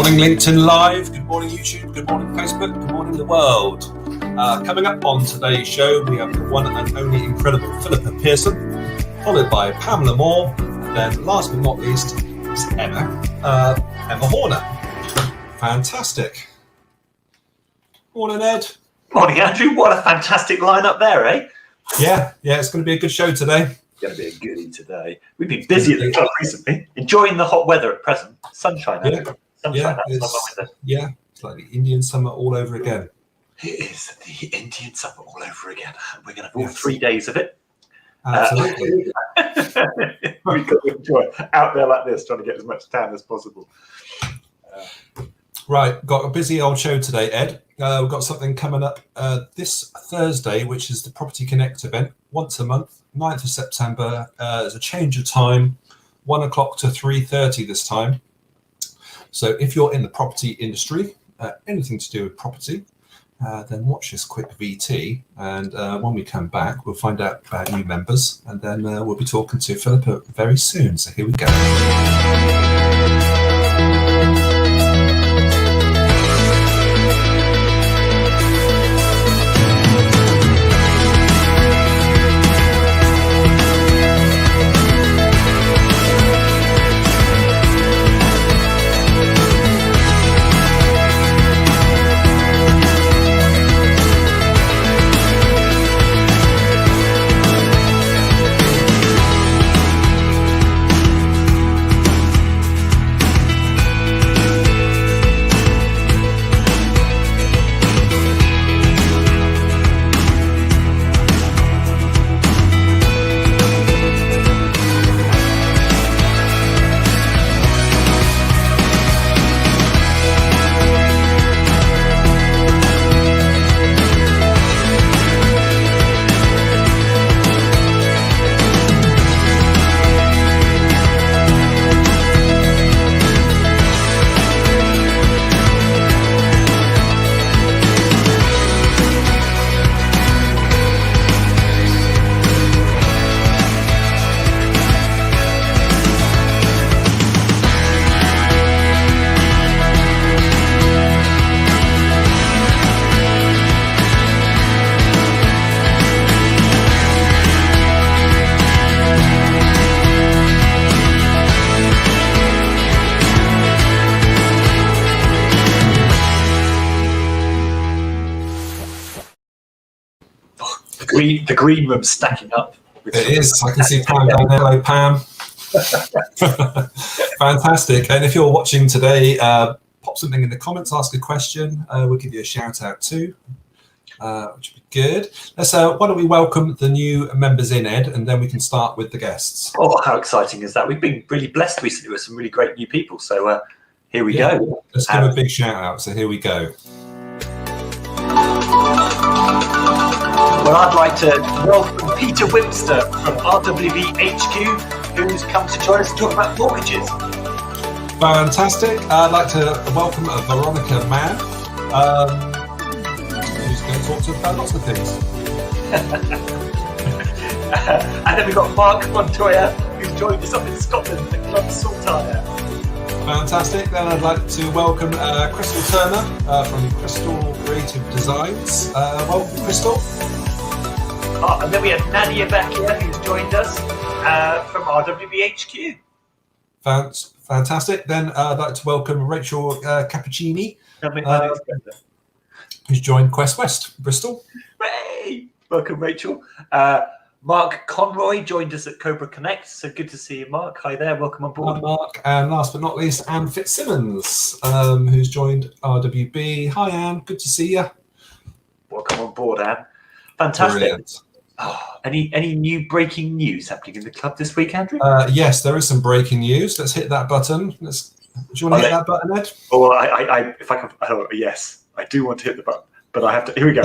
morning LinkedIn Live, good morning YouTube, good morning Facebook, good morning the world. Coming up on today's show, we have the one and only incredible Philippa Pearson, followed by Pamela Moore, and then last but not least is Emma Horner. Fantastic. Morning Ed. Morning Andrew, what a fantastic lineup there, eh? Yeah, it's going to be a good show today. Going to be a goodie today. We've been busy at the club recently, enjoying the hot weather at present. Sunshine, it's like the Indian summer all over again. It is the Indian summer all over again. We're going to have all 3 days of it. Absolutely. We've got to enjoy it out there like this, trying to get as much tan as possible. Right, got a busy old show today, Ed. We've got something coming up this Thursday, which is the Property Connect event, once a month. 9th of September, there's a change of time, 1 o'clock to 3:30 this time. So if you're in the property industry, anything to do with property, then watch this quick VT. And when we come back, we'll find out about new members. And then we'll be talking to Philippa very soon. So here we go. The green room's stacking up. It is. I can see Pam down there. Hello, Pam. Fantastic. And if you're watching today, pop something in the comments, ask a question. We'll give you a shout out too, which would be good. Let's. Why don't we welcome the new members in, Ed, and then we can start with the guests. Oh, how exciting is that? We've been really blessed recently with some really great new people. So here we go. Let's give a big shout out. So here we go. Well, I'd like to welcome Peter Wimster from RWB HQ, who's come to join us to talk about mortgages. Fantastic. I'd like to welcome Veronica Mann, who's going to talk to us about lots of things. And then we've got Mark Montoya, who's joined us up in Scotland, the Club Saltire. Fantastic. Then I'd like to welcome Crystal Turner from Crystal Creative Designs. Welcome, Crystal. And then we have Nadia Beckia, who's joined us from RWBHQ. Fantastic. Then I'd like to welcome Rachel Cappuccini, who's joined Quest West, Bristol. Hey! Welcome, Rachel. Mark Conroy joined us at Cobra Connect. So good to see you, Mark. Hi there. Welcome on board. Hi, Mark. And last but not least, Anne Fitzsimmons, who's joined RWB. Hi, Anne. Good to see you. Welcome on board, Anne. Fantastic. Brilliant. Oh, any new breaking news happening in the club this week, Andrew? Yes, there is some breaking news. Let's hit that button. Do you want to hit that button, Ed? Oh, if I can. Oh, yes, I do want to hit the button, but I have to. Here we go.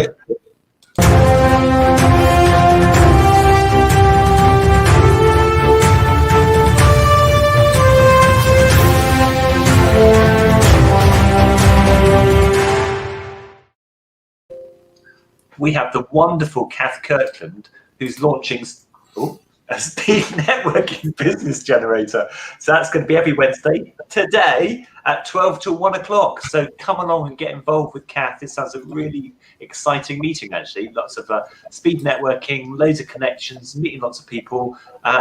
we have the wonderful Kath Kirkland, who's launching. Oh, a speed networking business generator. So that's going to be every Wednesday today at 12 to 1 o'clock. So come along and get involved with Kath. This sounds a really exciting meeting, actually. Lots of speed networking, loads of connections, meeting lots of people.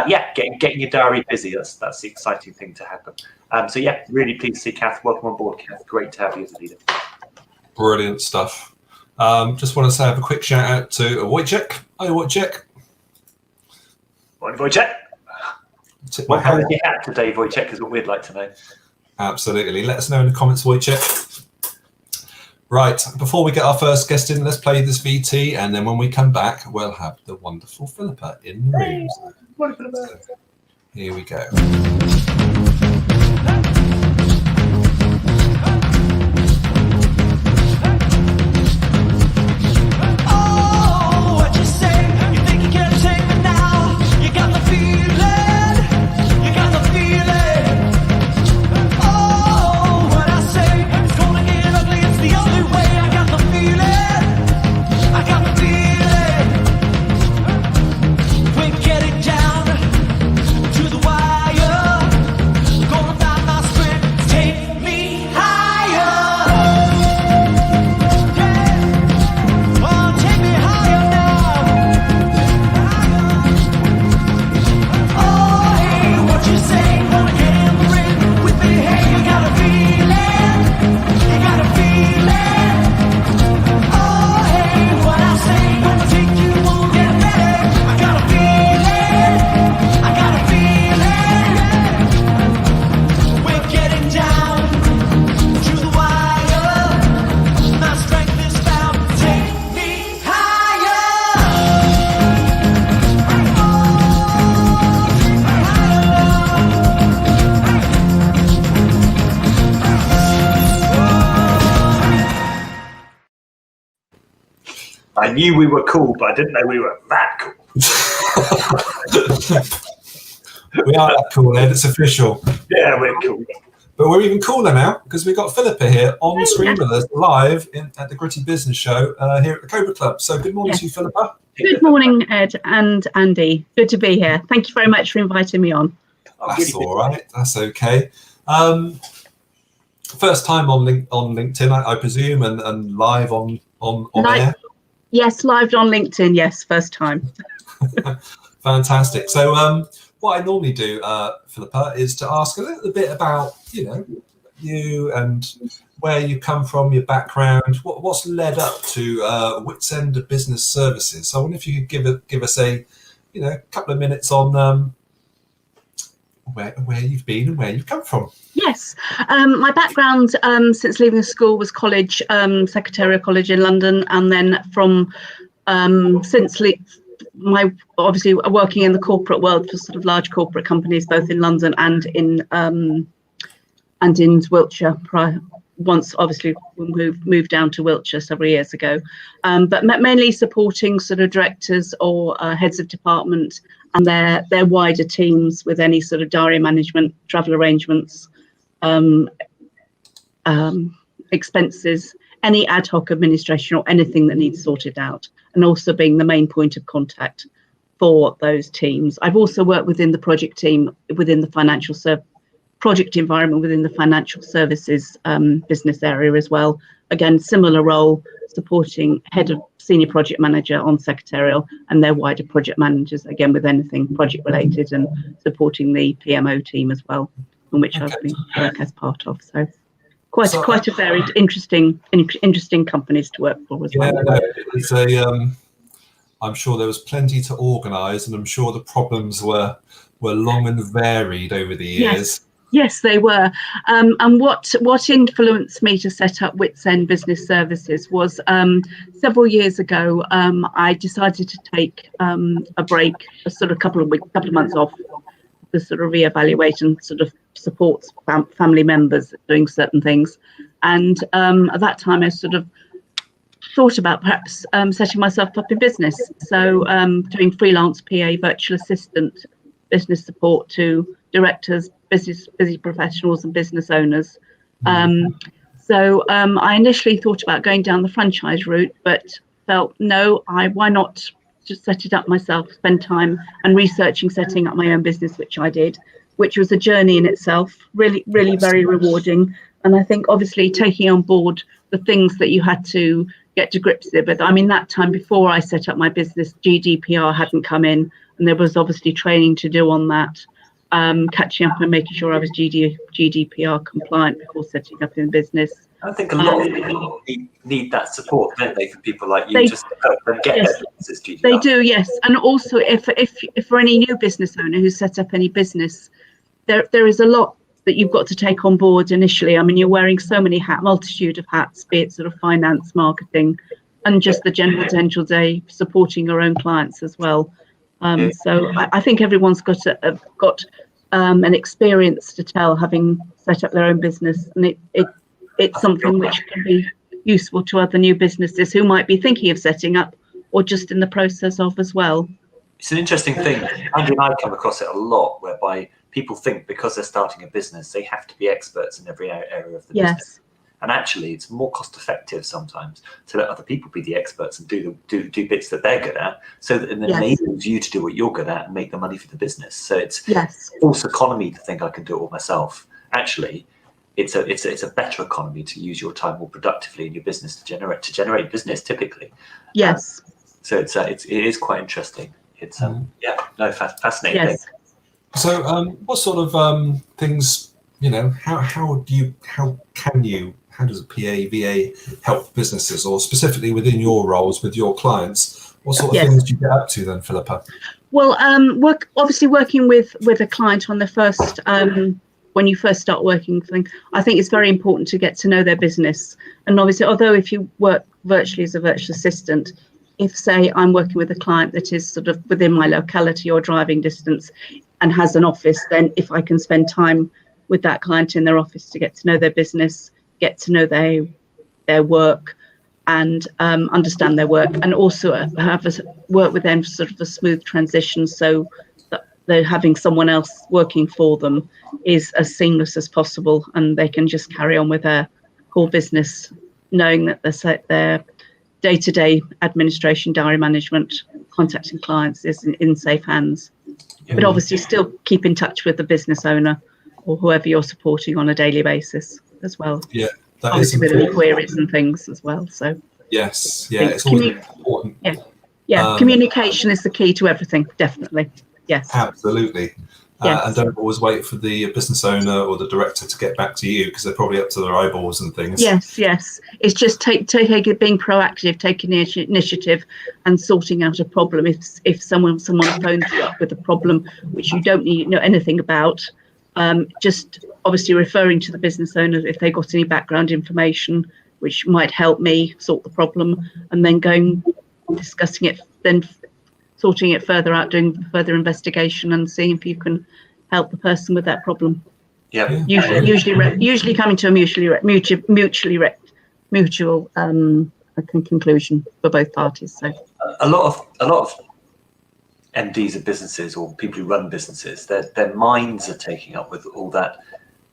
Getting your diary busy. That's the exciting thing to happen. So yeah, really pleased to see Kath. Welcome on board, Kath. Great to have you as a leader. Brilliant stuff. Just want to say, have a quick shout out to Wojciech. Hi, Wojciech. Morning, Wojciech. What colour is your hat today, Wojciech, is what we'd like to know. Absolutely. Let us know in the comments, Wojciech. Right, before we get our first guest in, let's play this VT, and then when we come back, we'll have the wonderful Philippa in the room. So, here we go. I knew we were cool, but I didn't know we were that cool. We are that cool, Ed. It's official. Yeah, we're cool. But we're even cooler now because we've got Philippa here on screen with us live at the Gritty Business Show here at the Cobra Club. So good morning to you, Philippa. Good morning, Ed and Andy. Good to be here. Thank you very much for inviting me on. That's all right. That's okay. First time on LinkedIn, I presume, and live on air. Yes, live on LinkedIn. Yes, first time. Fantastic. So what I normally do, Philippa, is to ask a little bit about you and where you come from, your background, what's led up to Witsend Business Services. So I wonder if you could give us a couple of minutes on where you've been and where you've come from. Yes, my background since leaving the school was college, Secretarial College in London, and then from my obviously working in the corporate world for sort of large corporate companies, both in London and in Wiltshire. Once obviously we moved down to Wiltshire several years ago, but mainly supporting sort of directors or heads of department and their wider teams with any sort of diary management, travel arrangements, expenses, any ad hoc administration or anything that needs sorted out, and also being the main point of contact for those teams. I've also worked within the project team within the project environment within the financial services business area as well. Again, similar role, supporting head of senior project manager on secretarial and their wider project managers, again with anything project related, and supporting the PMO team as well, in which I've been work as part of. So quite a varied, interesting companies to work for as well. No, it's I'm sure there was plenty to organise, and I'm sure the problems were long and varied over the years. Yes, they were. And what influenced me to set up Witsend Business Services was several years ago. I decided to take a break, a sort of couple of months off, to sort of reevaluate and sort of support family members doing certain things. And at that time, I sort of thought about perhaps setting myself up in business. So doing freelance PA, virtual assistant, business support to directors, busy professionals and business owners. So I initially thought about going down the franchise route, but felt why not just set it up myself, spend time and researching setting up my own business, which I did, which was a journey in itself, really, really very rewarding. And I think obviously taking on board the things that you had to get to grips with. But I mean, that time before I set up my business, GDPR hadn't come in, and there was obviously training to do on that, catching up and making sure I was GDPR compliant before setting up in business. I think a lot of people need that support, don't they, for people like you, just to help them get their businesses GDPR. They do, yes. And also, if for any new business owner who's set up any business, there is a lot that you've got to take on board initially. I mean, you're wearing so many multitude of hats, be it sort of finance, marketing, and just the general day supporting your own clients as well. So I think everyone's got an experience to tell, having set up their own business, and it's something which can be useful to other new businesses who might be thinking of setting up or just in the process of as well. It's an interesting thing. Andy and I come across it a lot, whereby people think because they're starting a business, they have to be experts in every area of the business. And actually, it's more cost effective sometimes to let other people be the experts and do bits that they're good at, so that it enables you to do what you're good at and make the money for the business. So it's false economy to think I can do it all myself. Actually, it's a better economy to use your time more productively in your business to generate business typically. Yes. So it is quite interesting. It's fascinating. Yes. Thing. So what sort of things, how does a PA, VA help businesses, or specifically within your roles with your clients? What sort of things do you get up to then, Philippa? Well, working with a client on the first, when you first start working, I think it's very important to get to know their business. And obviously, although if you work virtually as a virtual assistant, if say I'm working with a client that is sort of within my locality or driving distance and has an office, then if I can spend time with that client in their office to get to know their business, get to know their work, and understand their work, and also work with them for sort of a smooth transition, so that they're having someone else working for them is as seamless as possible, and they can just carry on with their core business, knowing that their day-to-day administration, diary management, contacting clients is in safe hands. But obviously still keep in touch with the business owner or whoever you're supporting on a daily basis as well. Yeah, that obviously is with any queries and things as well. So yes, it's always important. Communication is the key to everything, definitely. Yes, absolutely. And don't always wait for the business owner or the director to get back to you, because they're probably up to their eyeballs and things. Yes. It's just being proactive, taking the initiative and sorting out a problem. If someone phones you up with a problem which you don't know anything about, just obviously referring to the business owner if they got any background information which might help me sort the problem, and then discussing it, then sorting it further out, doing further investigation and seeing if you can help the person with that problem. Usually coming to a mutual conclusion for both parties. So a lot of MDs of businesses or people who run businesses, their minds are taking up with all that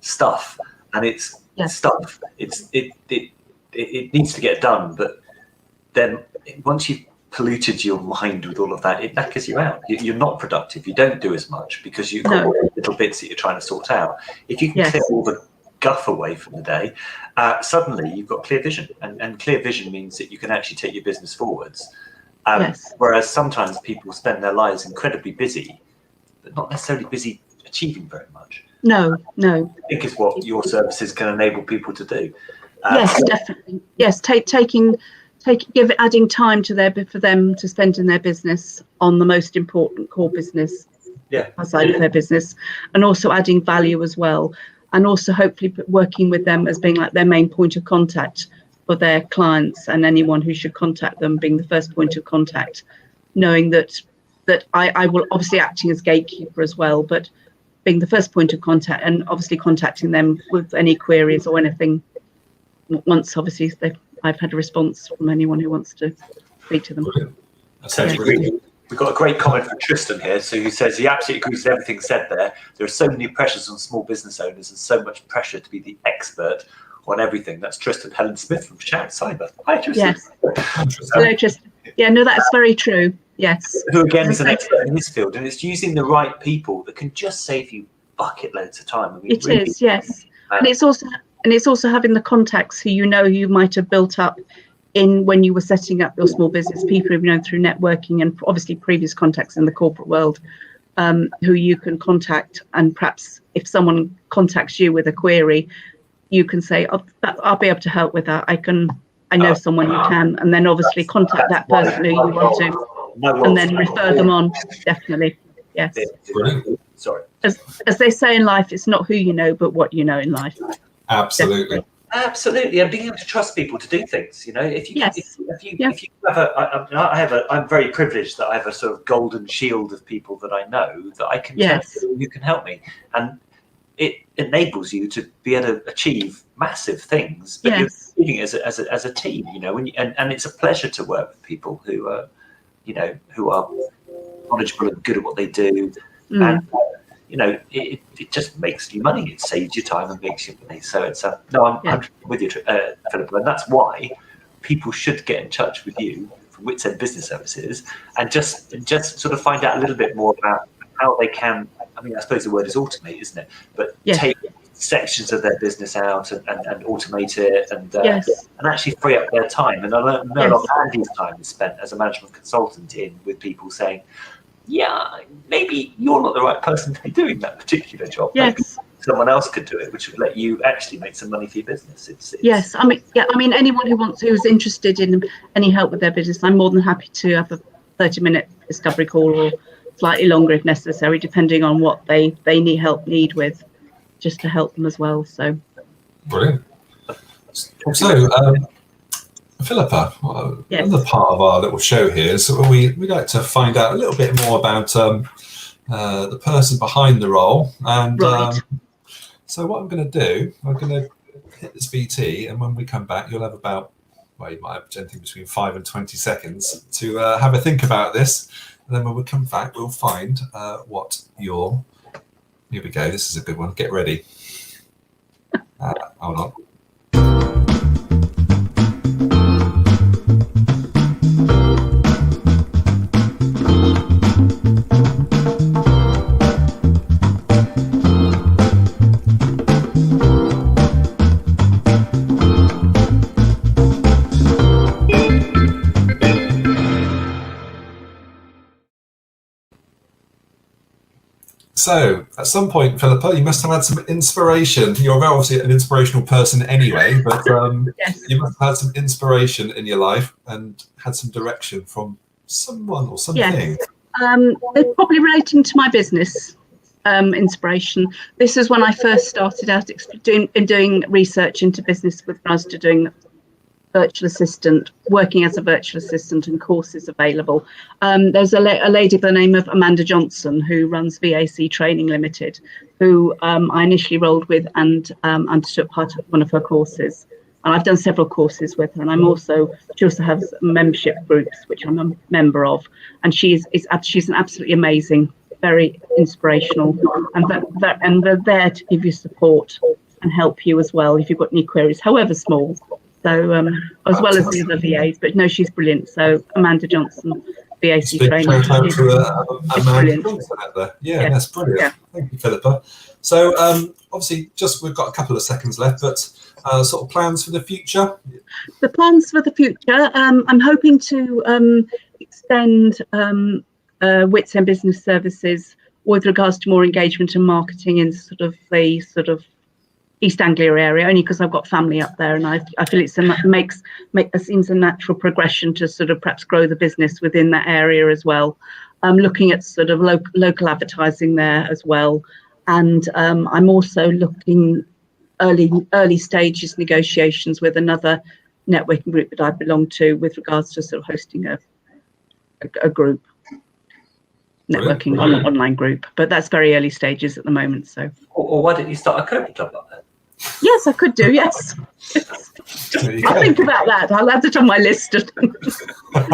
stuff, and it's stuff. It needs to get done, but then once you've polluted your mind with all of that, it knackers you out. You're not productive. You don't do as much because you've got little bits that you're trying to sort out. If you can clear all the guff away from the day, suddenly you've got clear vision, and clear vision means that you can actually take your business forwards. Whereas sometimes people spend their lives incredibly busy, but not necessarily busy achieving very much. No. I think is what your services can enable people to do. Yes, definitely. Yes, adding time for them to spend in their business on the most important core business outside of their business, and also adding value as well, and also hopefully working with them as being like their main point of contact for their clients, and anyone who should contact them being the first point of contact, knowing that I will obviously acting as gatekeeper as well, but being the first point of contact and obviously contacting them with any queries or anything once obviously I've had a response from anyone who wants to speak to them. We've got a great comment from Tristan here, who says he absolutely agrees with everything said there. There are so many pressures on small business owners and so much pressure to be the expert on everything. That's Tristan. Helen Smith from Shout Cyber. Hi, Tristan. Yes. Hello, Tristan. Yeah, no, that's very true. Yes. who again is an expert in this field, and it's using the right people that can just save you bucket loads of time. I mean, It really, is, yes. And it's also having the contacts who you might have built up in when you were setting up your small business, people who've known through networking and obviously previous contacts in the corporate world, who you can contact. And perhaps if someone contacts you with a query, you can say, I'll be able to help with that. I know someone who can, and then obviously contact that person who you want to, and then refer them on. Definitely, yes. Brilliant. Sorry. As they say in life, it's not who you know, but what you know in life. Absolutely. Definitely. Absolutely, and being able to trust people to do things. If you have I'm very privileged that I have a sort of golden shield of people that I know that I can turn to who can help me, and it enables you to be able to achieve massive things. But you're achieving it as a team, and it's a pleasure to work with people who are, who are knowledgeable and good at what they do, and it just makes you money. It saves you time and makes you money. So it's I'm with you, Philippa, and that's why people should get in touch with you from Wits End Business Services and just sort of find out a little bit more about how they can. I mean, I suppose the word is automate, isn't it? But take sections of their business out and automate it and actually free up their time. And I know a lot of Andy's time is spent as a management consultant with people saying, yeah, maybe you're not the right person to be doing that particular job. Yes. Maybe someone else could do it, which would let you actually make some money for your business. Yes, I mean, anyone who's interested in any help with their business, I'm more than happy to have a 30-minute discovery call or slightly longer if necessary, depending on what they need with, just to help them as well. So brilliant. So Philippa, another part of our little show here is we like to find out a little bit more about the person behind the role. And so what I'm going to do, I'm going to hit this VT, and when we come back, you'll have about, you might have anything between 5 and 20 seconds to have a think about this. And then when we come back, we'll find what here we go. This is a good one. Get ready. Hold on. So, at some point, Philippa, you must have had some inspiration. You're obviously an inspirational person anyway, but you must have had some inspiration in your life and had some direction from someone or something. Yes. It's probably relating to my business inspiration. This is when I first started out doing research into business with regards to doing working as a virtual assistant and courses available. There's a lady by the name of Amanda Johnson who runs VAC Training Limited, who I initially rolled with and undertook part of one of her courses. And I've done several courses with her, and she also has membership groups which I'm a member of. And she's an absolutely amazing, very inspirational, and they're there to give you support and help you as well if you've got any queries, however small. So as well as the other VAs, but no, she's brilliant. So Amanda Johnson, VAC Training. She's brilliant. Yeah, that's brilliant. Yeah. Thank you, Philippa. So obviously, we've got a couple of seconds left, but sort of plans for the future. The plans for the future. I'm hoping to extend Wits End Business Services with regards to more engagement and marketing in the East Anglia area, only because I've got family up there, and I feel it seems a natural progression to sort of perhaps grow the business within that area as well. I'm looking at sort of local advertising there as well, and I'm also looking early stages negotiations with another networking group that I belong to with regards to sort of hosting a group. Networking online group, but that's very early stages at the moment. So, or why don't you start a Cobra Club up there? Yes, I could do. Yes, I'll think about that. I'll add it on my list of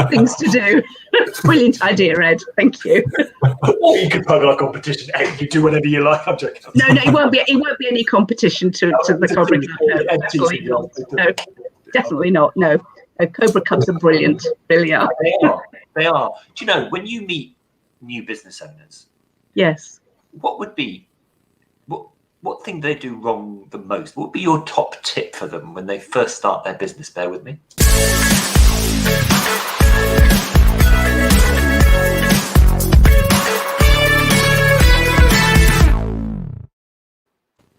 things to do. Brilliant idea, Ed. Thank you. Or you could put on a competition. Hey, you do whatever you like. I'm joking. No, it won't be any competition to the Cobra Club. No, definitely not. No, Cobra Clubs are brilliant. Really are. They are. Do you know, when you meet new business owners, Yes. what would be what thing they do wrong the most? What would be your top tip for them when they first start their business? Bear with me.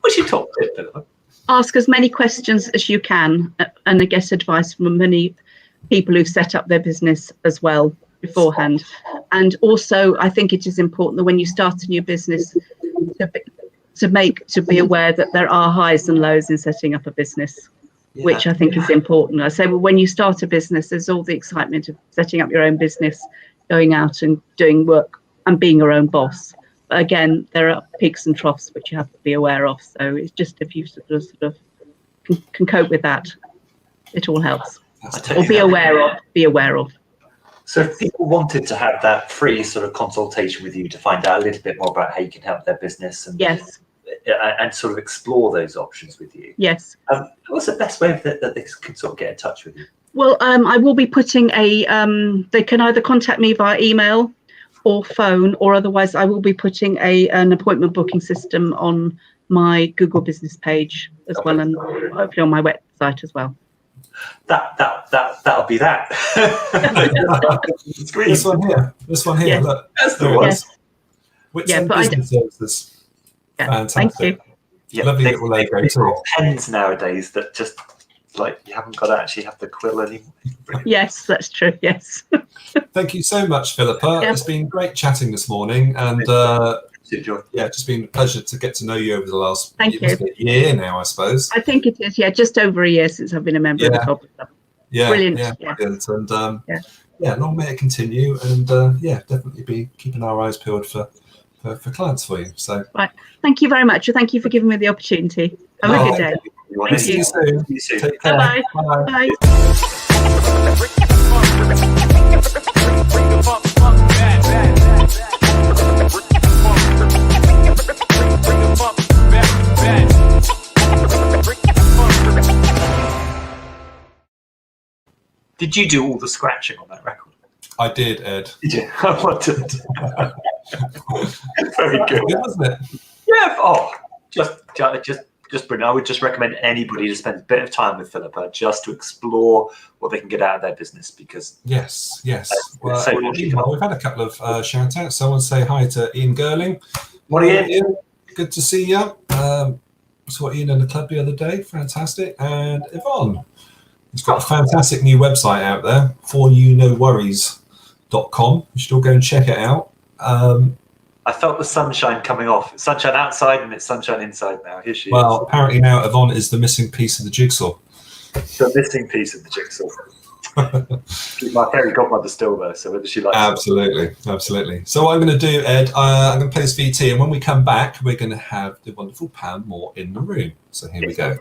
What's your top tip, Philippa? Ask as many questions as you can and get advice from many people who've set up their business as well beforehand. And also, I think it is important that when you start a new business to be aware that there are highs and lows in setting up a business, which I think is important. I say, well, when you start a business, there's all the excitement of setting up your own business, going out and doing work and being your own boss. But again, there are peaks and troughs which you have to be aware of. So it's just if you sort of can cope with that, it all helps. Or be aware of. So if people wanted to have that free sort of consultation with you to find out a little bit more about how you can help their business and sort of explore those options with you. Yes. What's the best way that they can sort of get in touch with you? Well, I will be putting they can either contact me via email or phone, or otherwise I will be putting an appointment booking system on my Google business page as well, and hopefully on my website as well. That'll be that. This one here. Yes. Look, that's the one. Yes. Whitson Business Services. Yeah, Fantastic. thank you. Yeah, Lovely little logo they've too. got pens nowadays that just like you haven't got to actually have the quill anymore. Yes, that's true. Yes. Thank you so much, Philippa. Yeah. It's been great chatting this morning, and Enjoy. yeah, just been a pleasure to get to know you over the last Thank you. year now, I suppose. I think it is. Yeah, just over a year since I've been a member of the club. Yeah, Brilliant. Yeah, Yeah. brilliant. And long may it continue, and definitely be keeping our eyes peeled for clients for you. So Thank you very much. And thank you for giving me the opportunity. Have a good day. Thank see you soon. See you soon. Take care. Bye-bye. Bye. Bye. Did you do all the scratching on that record? I did, Ed. Did you? I wanted. Very good. Good, wasn't it? Yeah. Oh, just brilliant. I would just recommend anybody to spend a bit of time with Philippa just to explore what they can get out of their business, because Yes. Well, so we've had a couple of shout outs. Someone say hi to Ian Girling. Morning, Ian. Good to see you. Saw Ian in the club the other day. Fantastic. And Yvonne. He's got a fantastic new website out there, foryounoworries.com. You should all go and check it out. I felt the sunshine coming off. It's sunshine outside and it's sunshine inside now. Here she Well, apparently now Yvonne is the missing piece of the jigsaw. is. The missing piece of the jigsaw. My fairy godmother still there, so whether she likes Absolutely. So what I'm going to do, Ed, I'm going to play this VT, and when we come back, we're going to have the wonderful Pam Moore in the room. So here we go.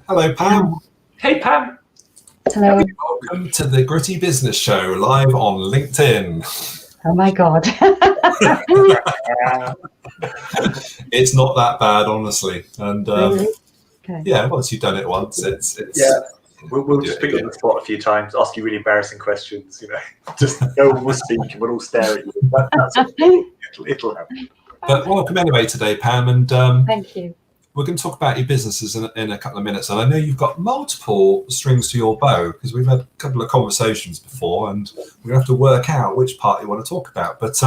Hello, Pam. Hey, Pam. Hello. Welcome to the Gritty Business Show, live on LinkedIn. Oh my God. It's not that bad, honestly. And Really? Okay. yeah, once you've done it once, it's Yeah. We'll do just it put you on again. the spot a few times, ask you really embarrassing questions, just no one will speak and we'll all stare at you. It'll help. But welcome anyway today, Pam, and Thank you. we're going to talk about your businesses in a couple of minutes. And I know you've got multiple strings to your bow, because we've had a couple of conversations before, and we're going to have to work out which part you want to talk about. But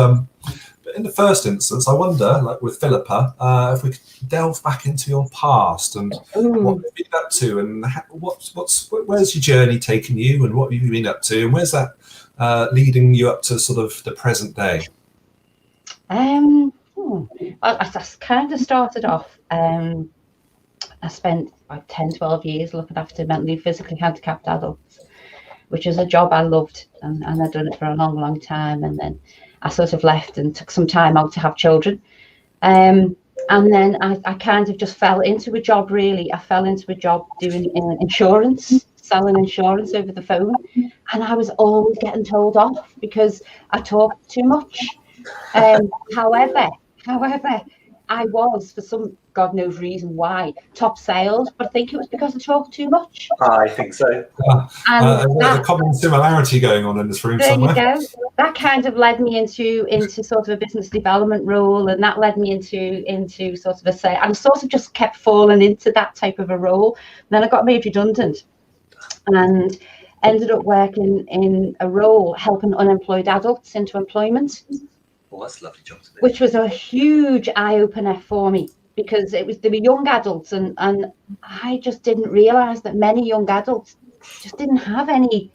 in the first instance, I wonder, like with Philippa, if we could delve back into your past and what you've been up to, and where's your journey taken you, and what have you been up to, and where's that leading you up to sort of the present day? I kind of started off I spent about 10, 12 years looking after mentally, physically handicapped adults, which was a job I loved, and I'd done it for a long, long time. And then I sort of left and took some time out to have children. And then I kind of just fell into a job, really. I fell into a job doing insurance, selling insurance over the phone. And I was always getting told off because I talked too much. However, I was, for some God knows reason why, top sales, but I think it was because I talked too much. I think so. There's a common similarity going on in this room there somewhere. You go. That kind of led me into sort of a business development role, and that led me into sort of a say. I sort of just kept falling into that type of a role. And then I got made redundant, and ended up working in a role helping unemployed adults into employment. Well, that's a lovely job to do. Which was a huge eye opener for me, because they were young adults, and I just didn't realise that many young adults just didn't have any.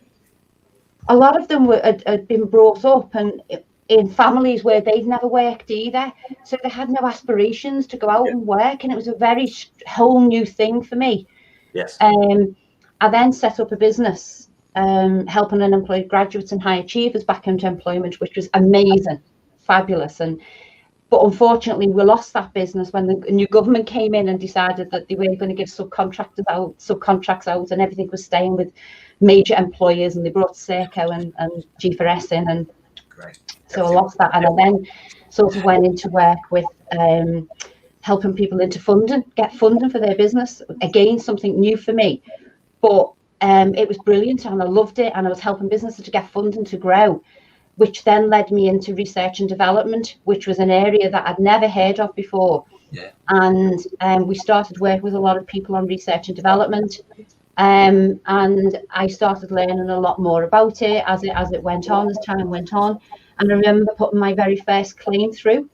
A lot of them had been brought up and in families where they'd never worked either, so they had no aspirations to go out and work, and it was a very whole new thing for me. Yes. I then set up a business helping unemployed graduates and high achievers back into employment, which was amazing, fabulous. But unfortunately, we lost that business when the new government came in and decided that they were going to give subcontracts out, and everything was staying with major employers, and they brought Serco and G4S in, and Great. So I lost that. And I then sort of went into work with helping people into get funding for their business. Again, something new for me, but it was brilliant, and I loved it, and I was helping businesses to get funding to grow, which then led me into research and development, which was an area that I'd never heard of before. Yeah. And we started working with a lot of people on research and development. And I started learning a lot more about it as it went on, as time went on. And I remember putting my very first claim through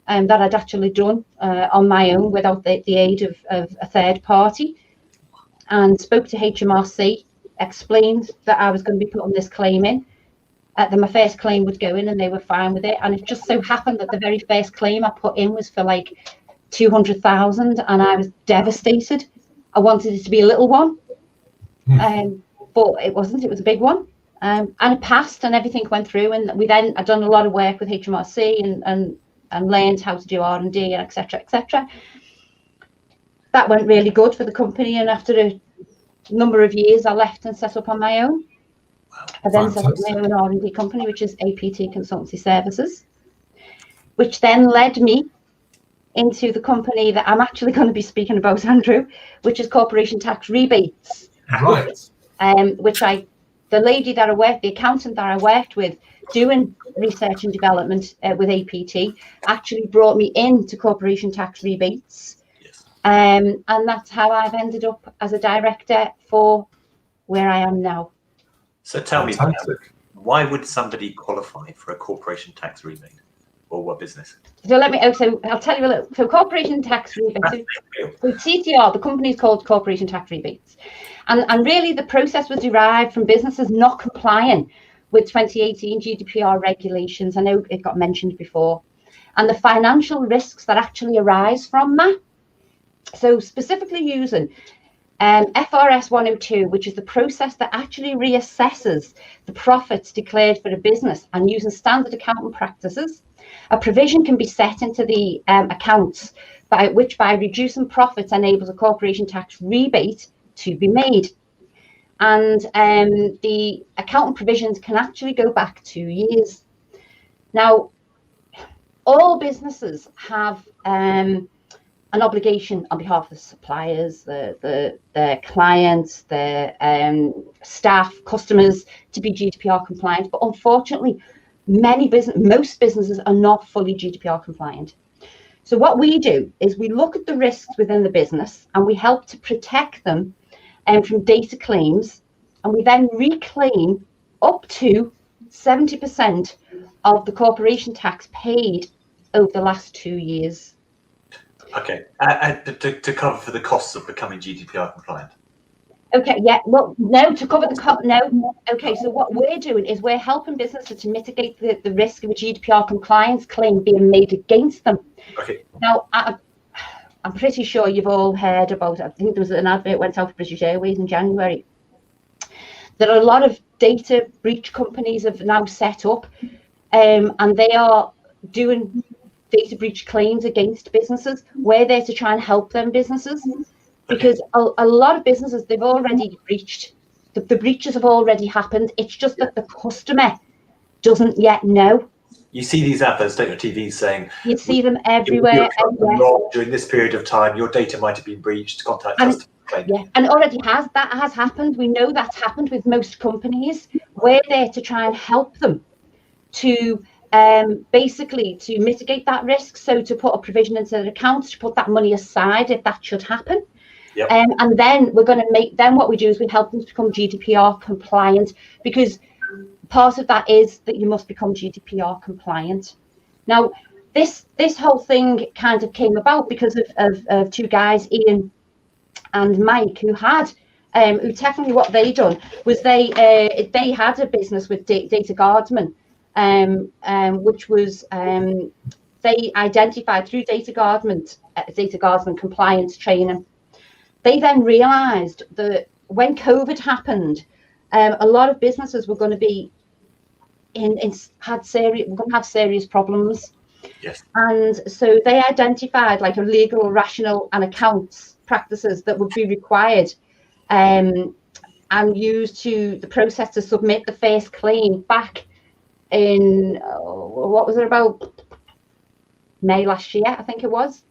that I'd actually done on my own without the aid of a third party, and spoke to HMRC, explained that I was going to be putting this claim in. That my first claim would go in, and they were fine with it. And it just so happened that the very first claim I put in was for like 200,000, and I was devastated. I wanted it to be a little one, but it wasn't. It was a big one, and it passed, and everything went through. And I'd done a lot of work with HMRC and learned how to do R&D and etc. etc. That went really good for the company, and after a number of years, I left and set up on my own. I then set up my own R&D company, which is APT Consultancy Services, which then led me into the company that I'm actually going to be speaking about, Andrew, which is Corporation Tax Rebates. Right. The accountant that I worked with doing research and development with APT actually brought me into Corporation Tax Rebates. Yes. And that's how I've ended up as a director for where I am now. So tell me, Fantastic. why would somebody qualify for a corporation tax rebate, or what business? So I'll tell you a little. So corporation tax rebates. So CTR, the company is called Corporation Tax Rebates, and really the process was derived from businesses not complying with 2018 GDPR regulations. I know it got mentioned before, and the financial risks that actually arise from that. So specifically using FRS 102, which is the process that actually reassesses the profits declared for a business, and using standard accounting practices, a provision can be set into the accounts by reducing profits enables a corporation tax rebate to be made. And the accounting provisions can actually go back 2 years. Now, all businesses have an obligation on behalf of the suppliers, their clients, their staff, customers, to be GDPR compliant. But unfortunately, most businesses are not fully GDPR compliant. So what we do is we look at the risks within the business, and we help to protect them from data claims, and we then reclaim up to 70% of the corporation tax paid over the last 2 years. Okay, to cover for the costs of becoming GDPR compliant. Okay, yeah, well, no, to cover the cost, no. Okay, so what we're doing is we're helping businesses to mitigate the risk of a GDPR compliance claim being made against them. Okay. Now, I'm pretty sure you've all heard about, I think there was an advert went out for British Airways in January. There are a lot of data breach companies have now set up, and they are doing data breach claims against businesses. We're there to try and help them businesses, because a lot of businesses, they've already breached. The breaches have already happened. It's just that the customer doesn't yet know. You see these adverts, don't you, on TV saying, you see them everywhere. During this period of time, your data might have been breached. Contact us. Yeah, and it already has. That has happened. We know that's happened with most companies. We're there to try and help them to basically to mitigate that risk. So to put a provision into their accounts, to put that money aside if that should happen. Yep. And then we're going to make, then what we do is we help them to become GDPR compliant, because part of that is that you must become GDPR compliant. Now, this whole thing kind of came about because of two guys, Ian and Mike, who had, who technically what they done was they had a business with Data Guardsman, which was they identified through Data Guardsman compliance training. They then realised that when COVID happened, a lot of businesses were going to be have serious problems. Yes. And so they identified like a legal, rational, and accounts practices that would be required, and used to the process to submit the first claim back in what was it, about May last year, I think it was.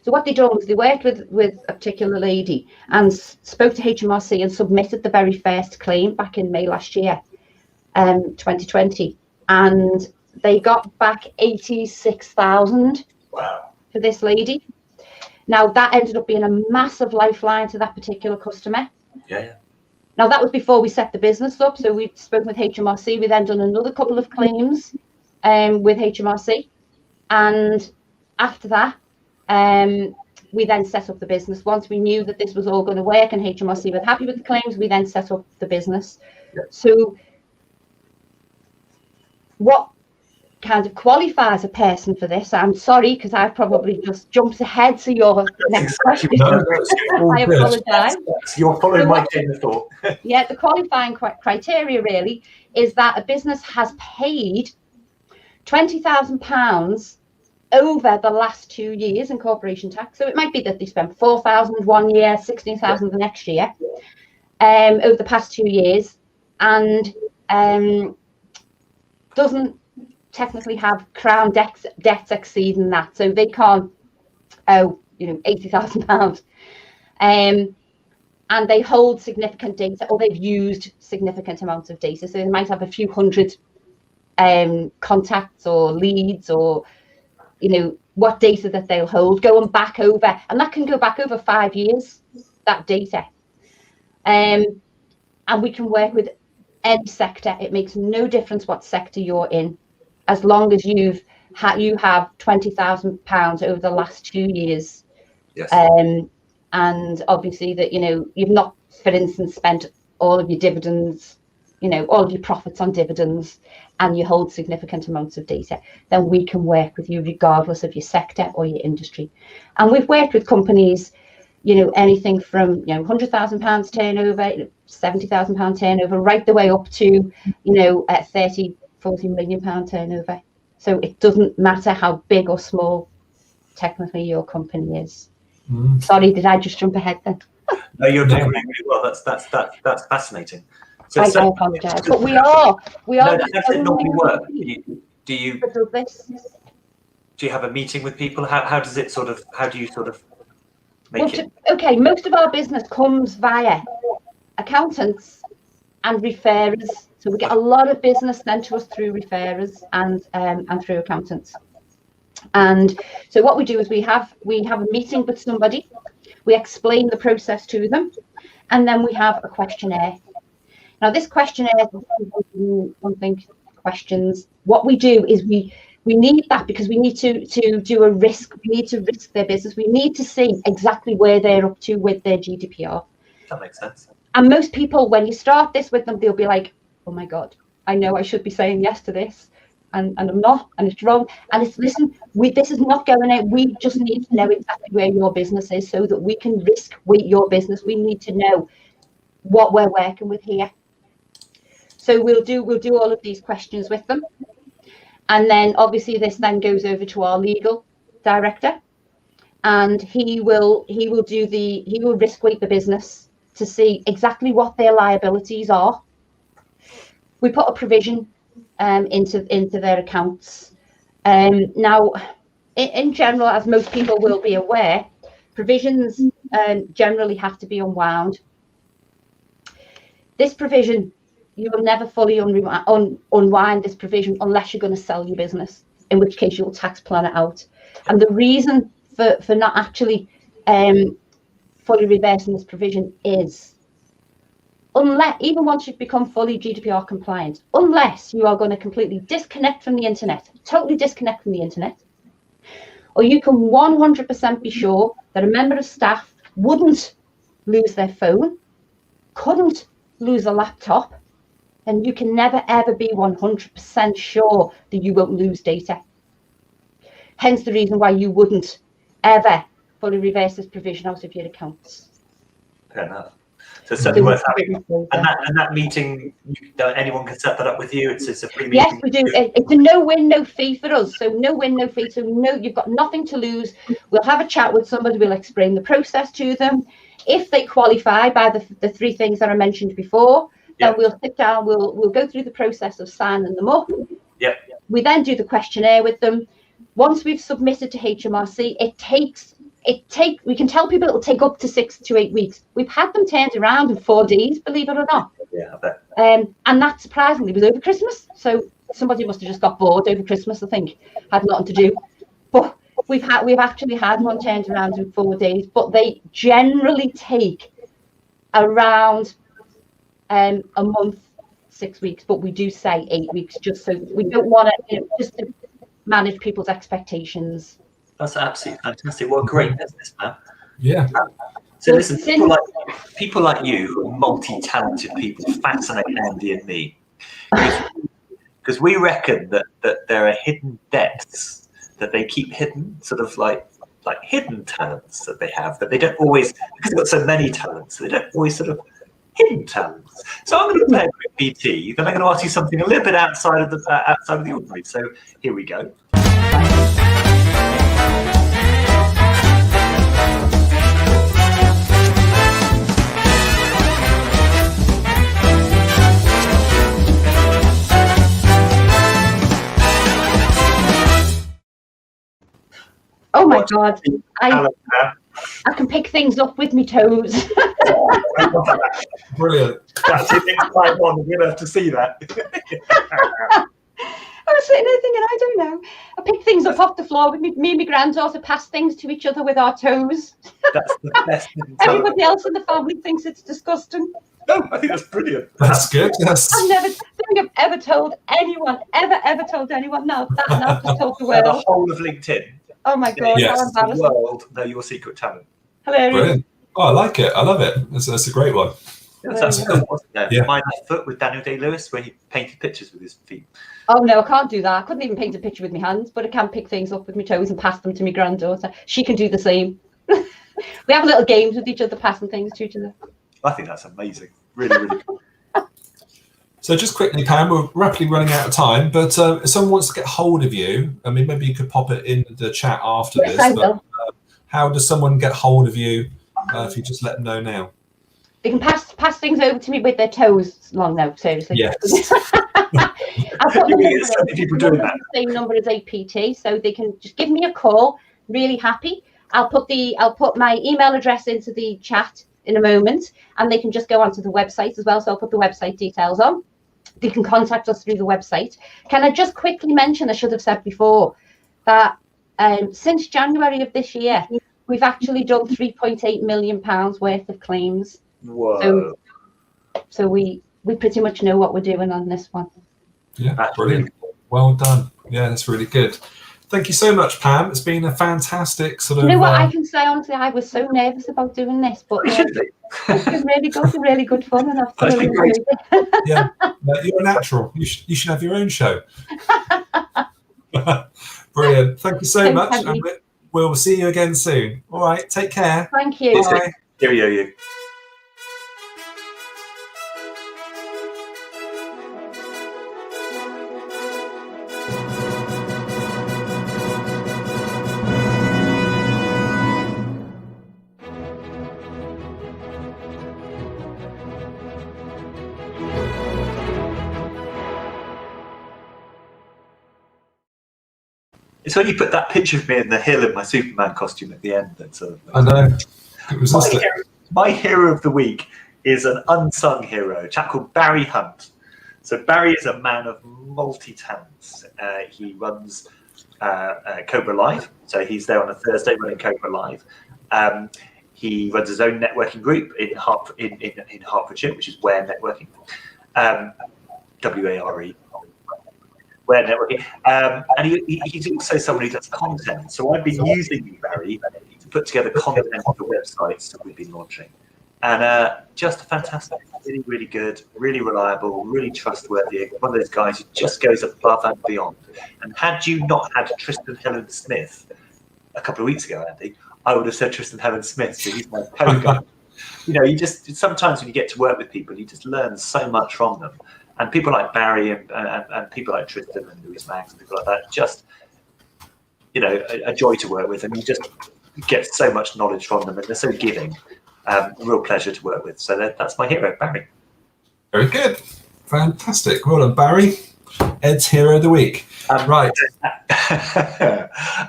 So what they done was they worked with a particular lady and spoke to HMRC and submitted the very first claim back in May last year, 2020, and they got back 86,000 wow. for this lady. Now that ended up being a massive lifeline to that particular customer. Yeah. Now that was before we set the business up, so we'd spoken with HMRC. We then done another couple of claims with HMRC, and after that, we then set up the business. Once we knew that this was all going to work and HMRC were happy with the claims, we then set up the business. Yeah. So what kind of qualifies a person for this? I'm sorry, because I've probably just jumped ahead to your next question. I apologise. You're following my chain of thought. Yeah, the qualifying criteria really is that a business has paid £20,000 over the last 2 years in corporation tax. So it might be that they spent 4,000 one year, 16,000 the next year, over the past 2 years, and doesn't technically have crown debts exceeding that, so they can't owe £80,000, and they hold significant data, or they've used significant amounts of data, so they might have a few hundred contacts or leads, or what data that they'll hold going back over, and that can go back over 5 years, that data, and we can work with any sector. It makes no difference what sector you're in, as long as you have £20,000 over the last 2 years. Yes. And obviously that you've not, for instance, spent all of your dividends, all of your profits on dividends, and you hold significant amounts of data, then we can work with you regardless of your sector or your industry. And we've worked with companies, anything from £100,000 turnover, £70,000 turnover, right the way up to at 30-40 million pound turnover. So it doesn't matter how big or small technically your company is. Sorry, did I just jump ahead then? No, you're doing really well. That's fascinating. So I apologise, but we are. No, how does it normally work? Do you have a meeting with people? How do you sort of make it? Okay, most of our business comes via accountants and referrers. So we get a lot of business sent to us through referrers and through accountants. And so what we do is we have a meeting with somebody, we explain the process to them, and then we have a questionnaire. Now this questionnaire, questions. What we do is we need that because we need to do a risk. We need to risk their business. We need to see exactly where they're up to with their GDPR. That makes sense. And most people, when you start this with them, they'll be like, oh my God, I know I should be saying yes to this, and I'm not, and it's wrong. And it's, listen, this is not going out. We just need to know exactly where your business is so that we can risk your business. We need to know what we're working with here. So we'll do all of these questions with them. And then obviously this then goes over to our legal director, and he will risk weight the business to see exactly what their liabilities are. We put a provision into their accounts. Now, in general, as most people will be aware, provisions generally have to be unwound. This provision, you will never fully unwind this provision unless you're going to sell your business, in which case you'll tax plan it out. And the reason for not actually fully reversing this provision is, unless, even once you've become fully GDPR compliant, unless you are going to completely disconnect from the internet, totally disconnect from the internet, or you can 100% be sure that a member of staff wouldn't lose their phone, couldn't lose a laptop, and you can never ever be 100% sure that you won't lose data. Hence the reason why you wouldn't ever fully reverse this provision out of your accounts. Fair enough. So it's certainly worth having. And that meeting, anyone can set that up with you. It's a free meeting. Yes, we do. It's a no-win, no fee for us. So no win, no fee. So no, you've got nothing to lose. We'll have a chat with somebody. We'll explain the process to them. If they qualify by the three things that I mentioned before, then we'll sit down. We'll go through the process of signing them up. Yep. We then do the questionnaire with them. Once we've submitted to HMRC, we can tell people it'll take up to 6 to 8 weeks. We've had them turned around in 4 days, believe it or not. Yeah, I bet. And that surprisingly was over Christmas. So somebody must have just got bored over Christmas, I think. Had nothing to do. But we've actually had one turned around in 4 days, but they generally take around a month, 6 weeks, but we do say 8 weeks, just so we don't want to, just to manage people's expectations. That's absolutely fantastic. What a great business, man. Yeah. So listen, people like you, who are multi-talented people, fascinate Andy and me, because we reckon that there are hidden depths that they keep hidden, sort of like hidden talents that they have, that they don't always, because they've got so many talents, they don't always sort of hidden talents. So I'm going to play a quick PT, then I'm going to ask you something a little bit outside of the ordinary. So here we go. Oh my God, I can pick things up with my toes. Brilliant. That's it. Next time on, we're going to have to see that. I was sitting there thinking, I don't know. I pick things up off the floor with me and my granddaughter pass things to each other with our toes. That's the best thing. Everybody else in the family thinks it's disgusting. No, I think that's brilliant. That's good. Yes. I don't think I've ever told anyone, ever told anyone. No, I've just told the The world. whole of LinkedIn. Oh my God, Yes. how The embarrassing. world know your secret talent. Hilarious. Brilliant. Oh, I like it. I love it. That's a great one. That's a film, wasn't there? Yeah. My Left Foot with Daniel Day-Lewis, where he painted pictures with his feet. Oh no, I can't do that. I couldn't even paint a picture with my hands, but I can pick things up with my toes and pass them to my granddaughter. She can do the same. We have little games with each other, passing things to each other. I think that's amazing. Really, really cool. So just quickly, Pam, we're rapidly running out of time, but if someone wants to get hold of you, I mean, maybe you could pop it in the chat after Yes, this. I But, will. how does someone get hold of you if you just let them know now? They can pass things over to me with their toes long now, seriously. Yes. I've got You the can get so many people doing that. same number as APT, so they can just give me a call. Really happy. I'll put my email address into the chat in a moment, and they can just go onto the website as well. So I'll put the website details on. They can contact us through the website. Can I just quickly mention, I should have said before, that since January of this year, we've actually done £3.8 million worth of claims. Whoa. So we pretty much know what we're doing on this one. Yeah, That's brilliant. really cool. Well done. Yeah, that's really good. Thank you so much, Pam. It's been a fantastic sort of. You know what, I can say honestly, I was so nervous about doing this, but It should be. it's been really good fun, and I've That's been thoroughly great. enjoyed it. Yeah, you're a natural. You should have your own show. Brilliant. Thank you so Thanks, much. Andy. And we'll see you again soon. All right. Take care. Thank you. Bye. Cheerio, you. It's when you put that picture of me in the hill in my Superman costume at the end that sort of. I know. It was just My hero of the week is an unsung hero, a chap called Barry Hunt. So Barry is a man of multi-talents. He runs Cobra Live, so he's there on a Thursday running Cobra Live. He runs his own networking group in Hertfordshire, which is Ware Networking, WARE. Ware Networking, and he's also someone who does content. So I've been using you, Barry, to put together content for the websites that we've been launching, and just fantastic, really, really good, really reliable, really trustworthy. One of those guys who just goes above and beyond. And had you not had Tristan Helen Smith a couple of weeks ago, Andy, I would have said Tristan Helen Smith. So he's my co-guy. You just sometimes when you get to work with people, you just learn so much from them. And people like Barry and people like Tristan and Louis Mags and people like that, just, a joy to work with. And you just get so much knowledge from them and they're so giving. A real pleasure to work with. So that's my hero, Barry. very good. Fantastic. Well done, Barry. Ed's hero of the week. Right.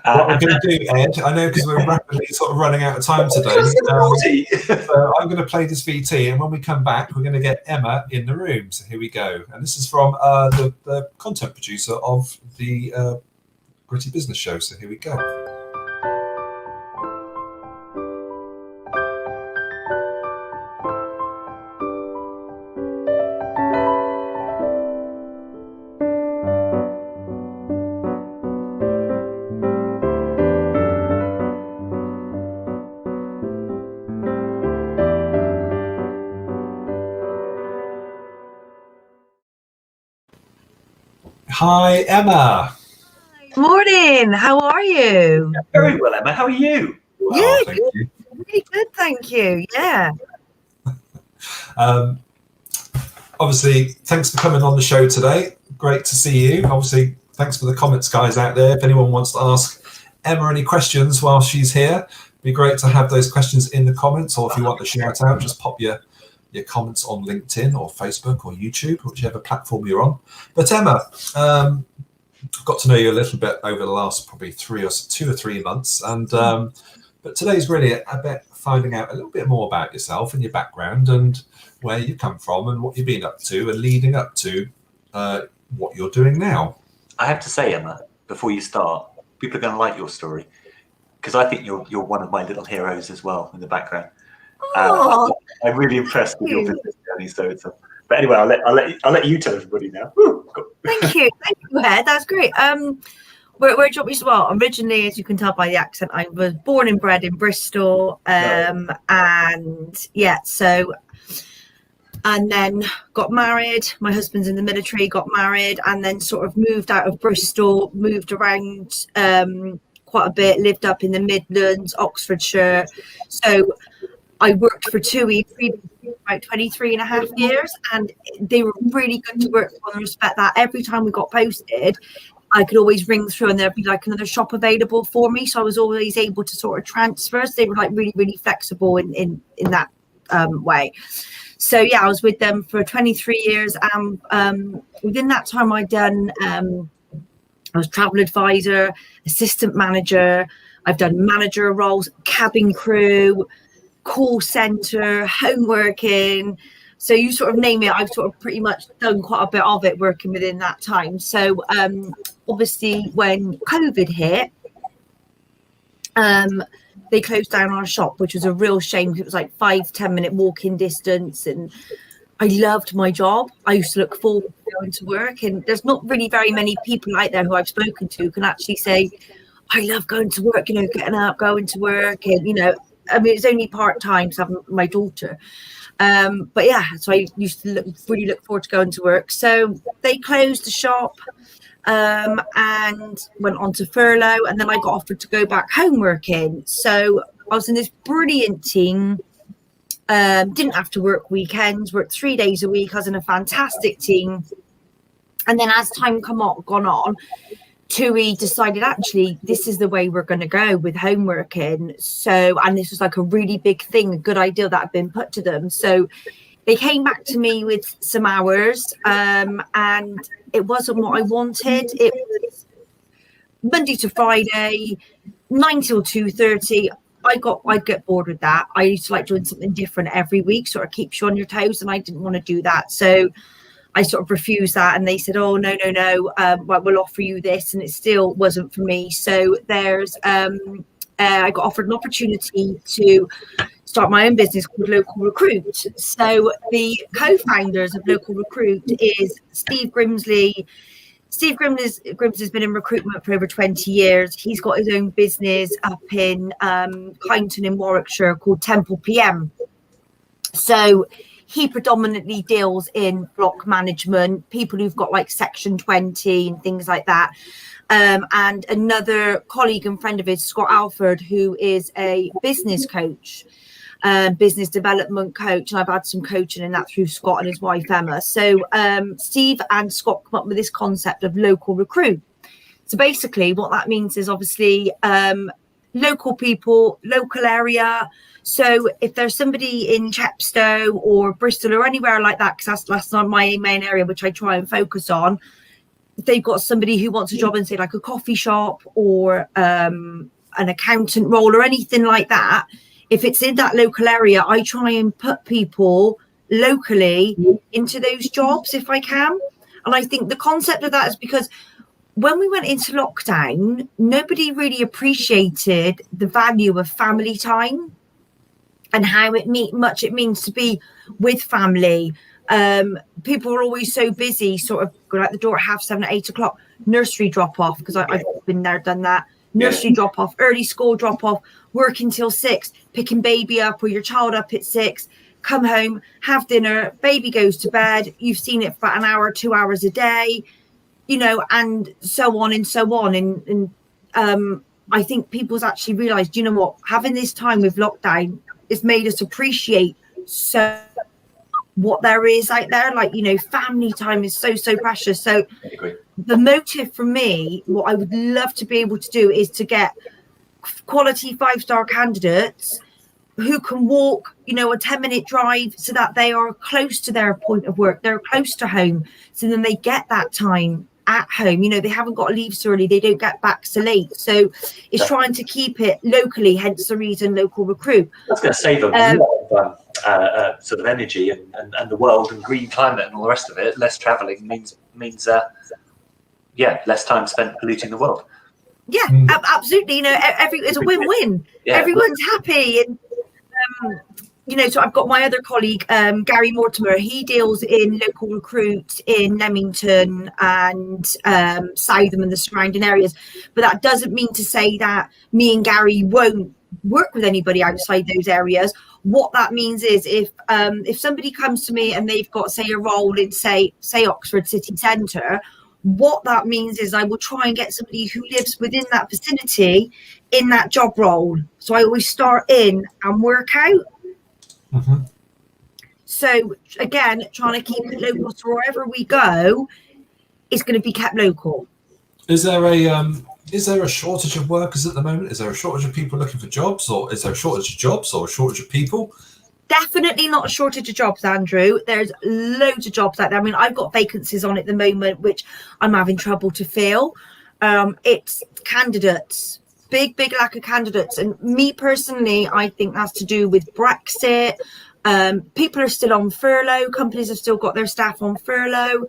What we're going to do, Ed, I know because we're rapidly sort of running out of time today. So I'm going to play this VT, and when we come back, we're going to get Emma in the room. So here we go. And this is from the content producer of the Gritty Business Show. So here we go. Hi, Emma. Morning. How are you? Very well, Emma. How are you? Well, Yeah, thank you. Really good, thank you. Yeah. Obviously, thanks for coming on the show today. Great to see you. Obviously, thanks for the comments, guys, out there. If anyone wants to ask Emma any questions while she's here, it'd be great to have those questions in the comments, or if you want to shout out, just pop your comments on LinkedIn or Facebook or YouTube, whichever platform you're on. But Emma, got to know you a little bit over the last probably 2 or 3 months, and but today's really about finding out a little bit more about yourself and your background and where you come from and what you've been up to and leading up to what you're doing now. I have to say, Emma, before you start, people are going to like your story because I think you're one of my little heroes as well in the background. I'm really impressed with your business journey. So but anyway, I'll let you tell everybody now. Woo, Thank you, Ed. That's great. Where do you want me to start? Originally, as you can tell by the accent, I was born and bred in Bristol, and yeah, and then got married. My husband's in the military, got married, and then sort of moved out of Bristol, moved around quite a bit, lived up in the Midlands, Oxfordshire. So I worked for TUI previously about 23 and a half years, and they were really good to work for in the respect that every time we got posted, I could always ring through and there'd be like another shop available for me. So I was always able to sort of transfer. So they were like really, really flexible in that way. So yeah, I was with them for 23 years. And within that time I was travel advisor, assistant manager. I've done manager roles, cabin crew, call center, home working. So you sort of name it, I've sort of pretty much done quite a bit of it working within that time. So obviously when COVID hit, they closed down our shop, which was a real shame because it was like 5-10 minute walking distance. And I loved my job. I used to look forward to going to work. And there's not really very many people out there who I've spoken to who can actually say, I love going to work, getting up, going to work. And, I mean, it's only part-time because I have my daughter. But yeah, so I used to really look forward to going to work. So they closed the shop. and went on to furlough, and then I got offered to go back home working. So I was in this brilliant team, didn't have to work weekends, worked 3 days a week. I was in a fantastic team. And then as time gone on, TUI decided, actually, this is the way we're going to go with home working. So, and this was like a really big thing, a good idea that had been put to them. So they came back to me with some hours, and it wasn't what I wanted. It was Monday to Friday, 9 till 2:30. I'd get bored with that. I used to like doing something different every week, sort of keeps you on your toes, and I didn't want to do that. So I sort of refused that, and they said, "Oh, no, we'll offer you this," and it still wasn't for me. So I got offered an opportunity to start my own business called Local Recruit. So the co-founders of Local Recruit is Steve Grimsley. Steve Grims has been in recruitment for over 20 years. He's got his own business up in Kyneton in Warwickshire called Temple PM. So he predominantly deals in block management, people who've got like Section 20 and things like that. And another colleague and friend of his, Scott Alford, who is a business coach, business development coach. And I've had some coaching in that through Scott and his wife, Emma. So Steve and Scott come up with this concept of Local Recruit. So basically what that means is obviously local people, local area. So if there's somebody in Chepstow or Bristol or anywhere like that, because that's not my main area, which I try and focus on, if they've got somebody who wants a job in, say, like a coffee shop or an accountant role or anything like that, if it's in that local area, I try and put people locally into those jobs if I can. And I think the concept of that is because when we went into lockdown, nobody really appreciated the value of family time and how much it means to be with family. People are always so busy, sort of go out the door at 7:30, 8 o'clock, nursery drop off, because I've been there, done that. Nursery drop off, early school drop off, working till 6, picking baby up or your child up at 6, come home, have dinner, baby goes to bed. You've seen it for an hour, 2 hours a day, you know, and so on and so on. And I think people's actually realised, you know what, having this time with lockdown, it's made us appreciate so what there is out there. Like, you know, family time is so precious. So the motive for me, what I would love to be able to do is to get quality 5-star candidates who can walk, you know, a 10-minute drive, so that they are close to their point of work, they're close to home, so then they get that time at home. You know, they haven't got to leave so early, they don't get back so late. So it's trying to keep it locally, hence the reason Local Recruit. That's going to save a lot of sort of energy and the world and green climate and all the rest of it. Less travelling means less time spent polluting the world. Yeah, absolutely. You know, it's a win-win. Yeah. Everyone's happy. And you know, so I've got my other colleague, Gary Mortimer. He deals in Local Recruit in Leamington and Southam and the surrounding areas. But that doesn't mean to say that me and Gary won't work with anybody outside those areas. What that means is if somebody comes to me and they've got, say, a role in, say Oxford City Centre, what that means is I will try and get somebody who lives within that vicinity in that job role. So I always start in and work out. Mm-hmm. So again, trying to keep it local, so wherever we go, it's going to be kept local. Is there a shortage of workers at the moment? Is there a shortage of people looking for jobs, or is there a shortage of jobs or a shortage of people? Definitely not a shortage of jobs, Andrew. There's loads of jobs out there. I mean, I've got vacancies on at the moment, which I'm having trouble to fill. It's candidates, big lack of candidates. And me personally, I think that's to do with Brexit. People are still on furlough. Companies have still got their staff on furlough.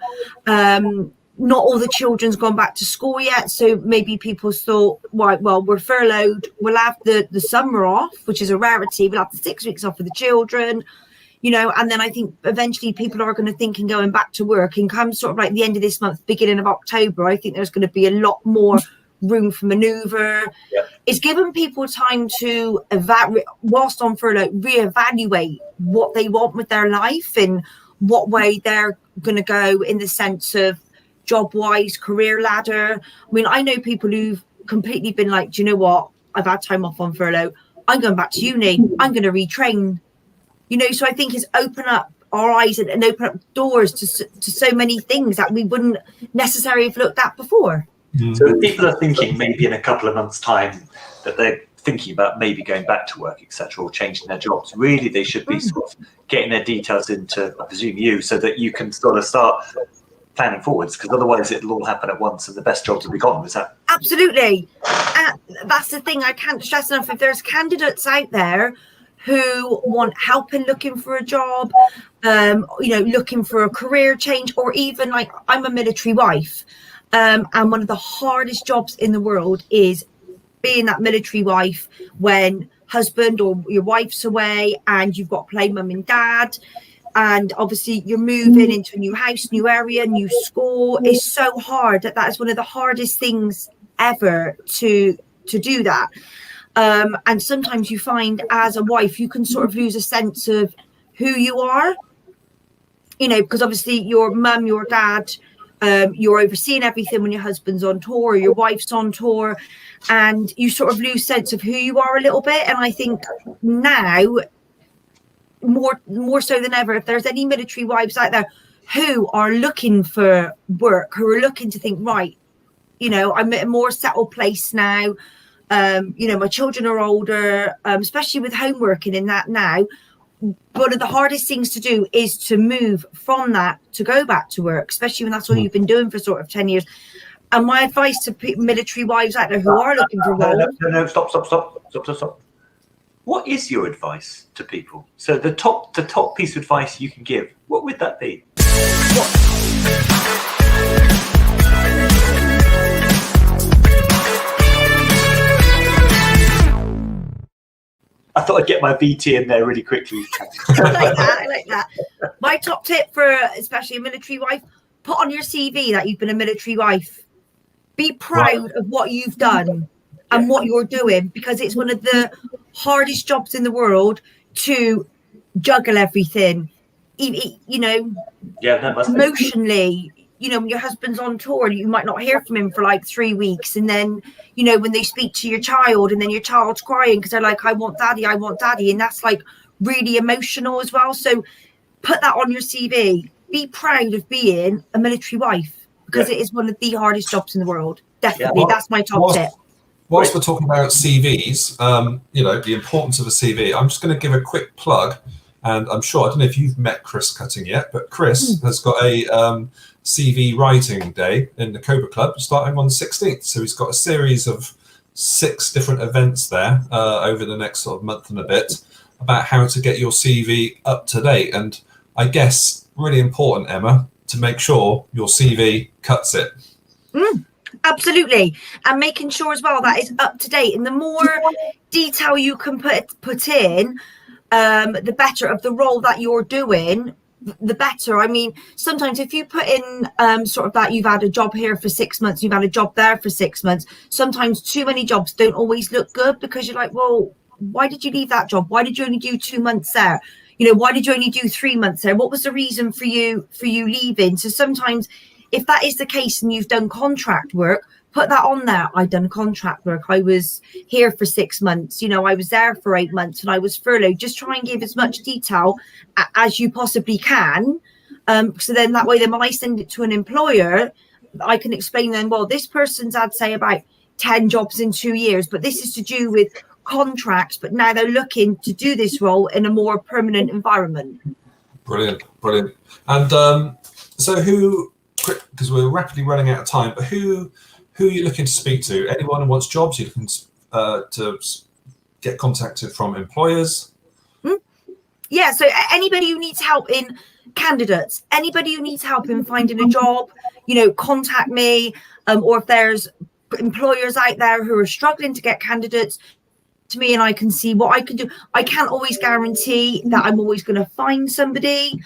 Not all the children's gone back to school yet. So maybe people thought, right, well, we're furloughed. We'll have the summer off, which is a rarity. We'll have the 6 weeks off for the children, you know, and then I think eventually people are going to think and going back to work, and come sort of like the end of this month, beginning of October, I think there's going to be a lot more room for manoeuvre. Yep. It's given people time to whilst on furlough, reevaluate what they want with their life and what way they're going to go, in the sense of, job-wise, career ladder. I mean, I know people who've completely been like, do you know what? I've had time off on furlough. I'm going back to uni. I'm going to retrain. You know, so I think it's open up our eyes and open up doors to so many things that we wouldn't necessarily have looked at before. So if people are thinking maybe in a couple of months' time that they're thinking about maybe going back to work, etc., or changing their jobs, really they should be sort of getting their details into, I presume, you, so that you can sort of start planning forwards, because otherwise it'll all happen at once and the best jobs will be gone. Is that? Absolutely. And that's the thing I can't stress enough. If there's candidates out there who want help in looking for a job, you know, looking for a career change, or even like I'm a military wife, and one of the hardest jobs in the world is being that military wife when husband or your wife's away and you've got to play mum and dad, and obviously you're moving into a new house, new area, new school. It's so hard. That is one of the hardest things ever to do that. And sometimes you find as a wife you can sort of lose a sense of who you are, you know, because obviously your mum, your dad, you're overseeing everything when your husband's on tour or your wife's on tour, and you sort of lose sense of who you are a little bit. And I think now more so than ever, if there's any military wives out there who are looking for work, who are looking to think, right, you know, I'm at a more settled place now, you know, my children are older, especially with home working in that now, one of the hardest things to do is to move from that to go back to work, especially when that's what you've been doing for sort of 10 years. And my advice to military wives out there who are looking for roles... No, stop. What is your advice to people? So the top piece of advice you can give, what would that be? I thought I'd get my BT in there really quickly. I like that. My top tip for especially a military wife, put on your CV that you've been a military wife. Be proud of what you've done and what you're doing, because it's one of the hardest jobs in the world to juggle everything, you know, emotionally. You know, when your husband's on tour, you might not hear from him for like 3 weeks. And then, you know, when they speak to your child and then your child's crying because they're like, I want daddy. And that's like really emotional as well. So put that on your CV. Be proud of being a military wife, because it is one of the hardest jobs in the world. Definitely. Yeah, that's my top tip. Whilst we're talking about CVs, you know, the importance of a CV, I'm just going to give a quick plug. And I'm sure, I don't know if you've met Chris Cutting yet, but Chris has got a CV writing day in the Cobra Club starting on the 16th. So he's got a series of 6 different events there over the next sort of month and a bit about how to get your CV up to date. And I guess really important, Emma, to make sure your CV cuts it. Absolutely. And making sure as well that it's up to date. And the more detail you can put in, the better of the role that you're doing, the better. I mean, sometimes if you put in sort of that you've had a job here for 6 months, you've had a job there for 6 months, sometimes too many jobs don't always look good, because you're like, well, why did you leave that job? Why did you only do 2 months there? You know, why did you only do 3 months there? What was the reason for you leaving? So sometimes if that is the case and you've done contract work, put that on there. I've done contract work. I was here for 6 months. You know, I was there for 8 months and I was furloughed. Just try and give as much detail as you possibly can. So then that way, then when I send it to an employer, I can explain then, well, this person's had, say, about 10 jobs in 2 years, but this is to do with contracts. But now they're looking to do this role in a more permanent environment. Brilliant. And so who, because we're rapidly running out of time, but who are you looking to speak to? Anyone who wants jobs? You're looking to get contacted from employers? Yeah, so anybody who needs help in candidates, anybody who needs help in finding a job, you know, contact me. Or if there's employers out there who are struggling to get candidates to me and I can see what I can do. I can't always guarantee that I'm always going to find somebody,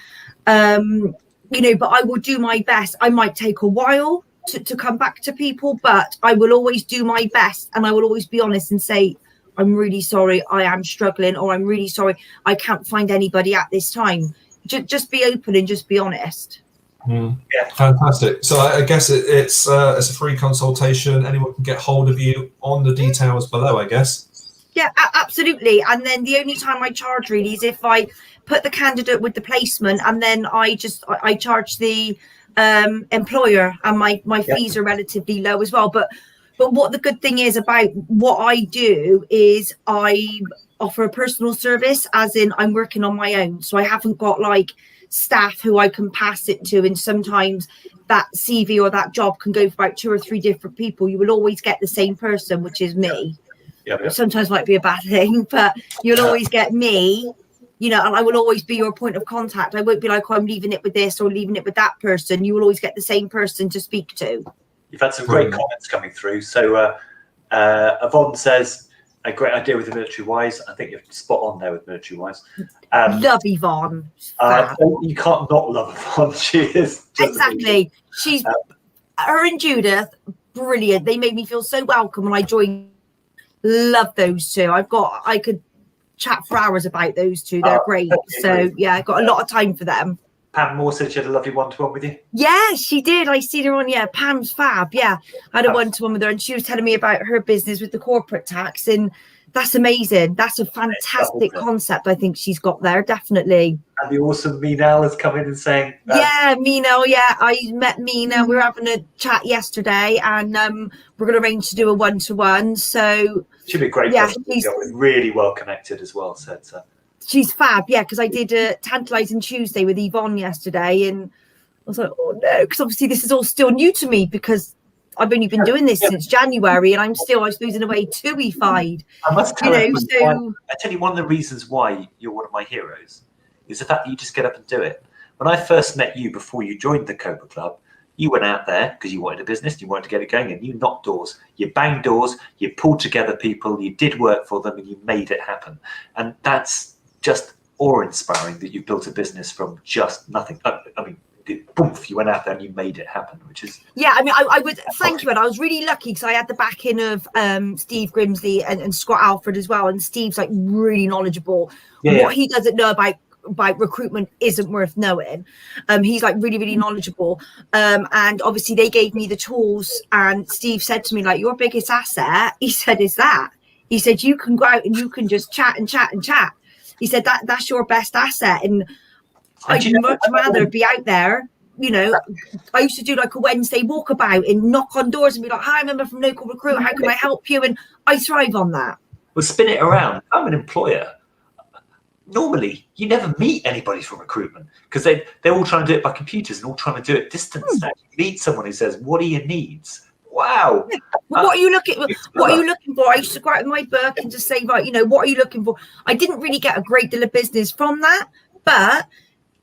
you know, but I will do my best. I might take a while to come back to people, but I will always do my best, and I will always be honest and say, I'm really sorry, I am struggling, or I'm really sorry, I can't find anybody at this time. Just be open and just be honest. Yeah. Fantastic. So I guess it's a free consultation. Anyone can get hold of you on the details below, I guess. Yeah, absolutely. And then the only time I charge really is if I put the candidate with the placement, and then I charge the employer, and my fees are relatively low as well. But what the good thing is about what I do is I offer a personal service, as in I'm working on my own. So I haven't got like staff who I can pass it to, and sometimes that CV or that job can go for about 2 or 3 different people. You will always get the same person, which is me. Yeah. Sometimes might be a bad thing, but you'll always get me, and I will always be your point of contact. I won't be like, oh, I'm leaving it with this or leaving it with that person. You will always get the same person to speak to. You've had some great comments coming through. So Yvonne says, a great idea with the Military Wise. I think you're spot on there with Military Wise. Love Yvonne. You can't not love Yvonne. She is just exactly. She's her and Judith, brilliant. They made me feel so welcome when I joined. Love those two. I could chat for hours about those two. They're great. So yeah, I got a lot of time for them. Pam Moore said she had a lovely one-to-one with you. Yeah, she did. I seen her on. Yeah, Pam's fab. Yeah, I had a one-to-one with her, and she was telling me about her business with the corporate tax, and that's amazing. That's a fantastic concept. I think she's got there, definitely. And the awesome Minal has come in and saying, yeah, Minal. Yeah, I met Mina. We were having a chat yesterday, and we're going to arrange to do a one-to-one. So she'd be a great person. She's really well connected as well. So she's fab. Yeah, because I did a Tantalising Tuesday with Yvonne yesterday, and I was like, oh no, because obviously this is all still new to me because I've only been doing this since January, and I'm still, I suppose, in a way, too-ified. I must tell you, I tell you, one of the reasons why you're one of my heroes is the fact that you just get up and do it. When I first met you before you joined the Cobra Club, you went out there because you wanted a business, you wanted to get it going, and you knocked doors, you banged doors, you pulled together people, you did work for them, and you made it happen. And that's just awe-inspiring that you built a business from just nothing. I mean, boom, you went out there and you made it happen, which is I would thank you, and I was really lucky because I had the backing of Steve Grimsley and Scott Alford as well, and Steve's like really knowledgeable. What he doesn't know about recruitment isn't worth knowing. He's like really knowledgeable, and obviously they gave me the tools, and Steve said to me, like, your biggest asset, he said, is that, he said, you can go out and you can just chat. He said that's your best asset, and I'd much rather be out there. I used to do like a Wednesday walkabout and knock on doors and be like, hi, I'm a member from Local Recruit, how can I help you? And I thrive on that. Well, spin it around. I'm an employer. Normally, you never meet anybody from recruitment because they're all trying to do it by computers and all trying to do it distance. Now you meet someone who says, what are your needs? Wow. Well, what are you looking for? I used to go out in my book and just say, right, what are you looking for? I didn't really get a great deal of business from that, but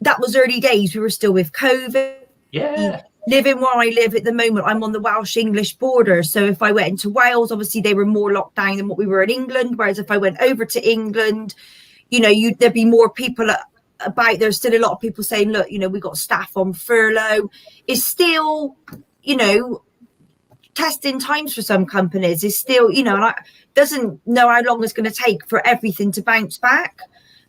that was early days. We were still with COVID. Yeah. Living where I live at the moment, I'm on the Welsh-English border. So if I went into Wales, obviously they were more locked down than what we were in England. Whereas if I went over to England, there'd be more people about. There's still a lot of people saying, look, we got staff on furlough. It's still, testing times for some companies. Is still, and I doesn't know how long it's going to take for everything to bounce back.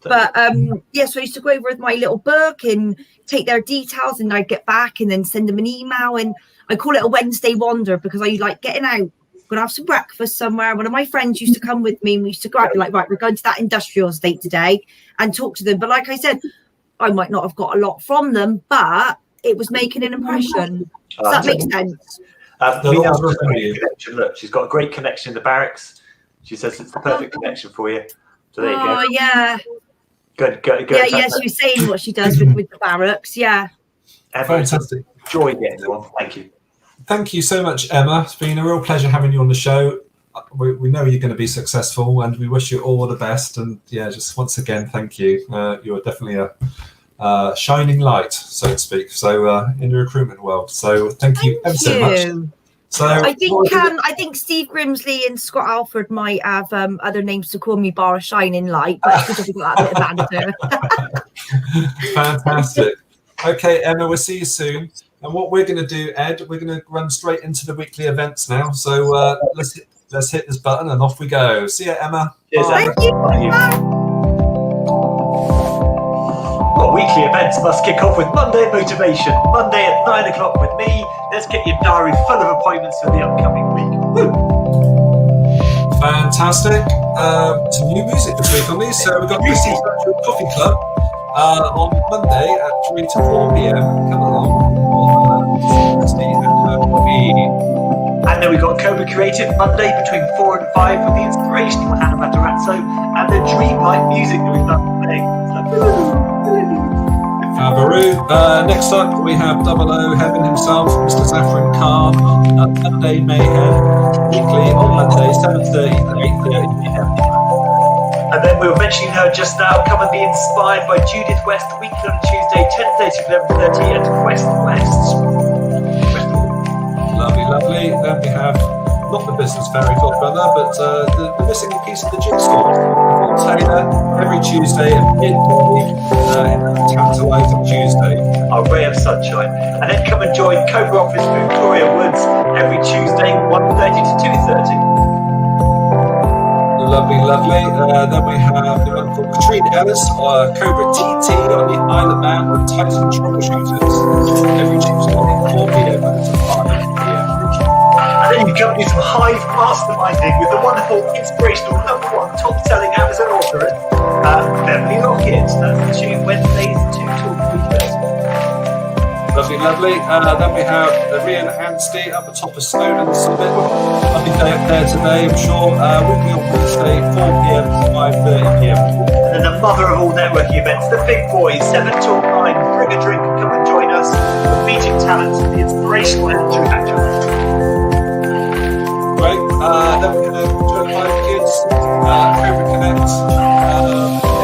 But so I used to go over with my little book and take their details, and I'd get back and then send them an email. And I call it a Wednesday wander because I like getting out, gonna have some breakfast somewhere. One of my friends used to come with me, and we used to go out and be like, right, we're going to that industrial estate today and talk to them. But like I said, I might not have got a lot from them, but it was making an impression. Does that make sense? Look, she's got a great connection in the barracks. She says it's the perfect connection for you. So there you go. Oh yeah. Good. Yeah, she was saying what she does with the barracks. Yeah. Fantastic. Enjoy getting one. Thank you. Thank you so much, Emma. It's been a real pleasure having you on the show. We know you're going to be successful, and we wish you all the best. And yeah, just once again, thank you. You're definitely a shining light, so to speak. So in the recruitment world. So thank you ever so much. So I think Steve Grimsley and Scott Alford might have other names to call me bar a shining light, but I think got that bit of banter. Fantastic. Okay, Emma, we'll see you soon. And what we're going to do, Ed, we're going to run straight into the weekly events now. So let's hit this button and off we go. See you, Emma. Cheers, Thank you. Bye. Well, weekly events must kick off with Monday Motivation. Monday at 9 o'clock with me. Let's get your diary full of appointments for the upcoming week. Woo! Fantastic. Some new music this week on these. So we've got Chrissy's Virtual Coffee Club on Monday at 3 to 4 p.m. Come along on Christy and her coffee. And then we've got Cobra Creative Monday between 4 and 5 with the inspirational Hannah Matarazzo and the dreamlike music that we've done today. Baru. Next up, we have 00 Heaven himself, Mr. Zafran Khan, Monday Mayhem, weekly on Monday, 7:30 to 8:30 p.m. And then we were mentioning her just now. Come and be inspired by Judith West, weekly on Tuesday, 10:30 to 11:30 at Quest West. Lovely, lovely. Then we have not the business fairy godbrother, but the missing piece of the jigsaw. Yvonne Taylor every Tuesday at midday, tantalising Tuesday. Our ray of sunshine. And then come and join Cobra Office with Victoria Woods every Tuesday, 1:30 to 2:30. Lovely, lovely. Then we have the one called Katrina Ellis, Cobra TT on the Isle of Man with Tyson Troubleshooters every Tuesday, 4 p.m. and it's 5 p.m. And then you come do some Hive masterminding with the wonderful, inspirational, #1 top-selling Amazon author, Beverly Lockett. That's Wednesdays, 2 till 3:30. Lovely, lovely. Then we have Rian Anstey up the top of Snowdon Summit. Lovely day up there today, I'm sure. Weekly on Wednesday, 4 p.m. to 5:30 p.m. And then the mother of all networking events, the Big Boys, 7 till 9. Bring a drink and come and join us for meeting talents and the inspirational Andrew Hatcher. Great. Then we're going to join Hive Kids, Cobra Connect,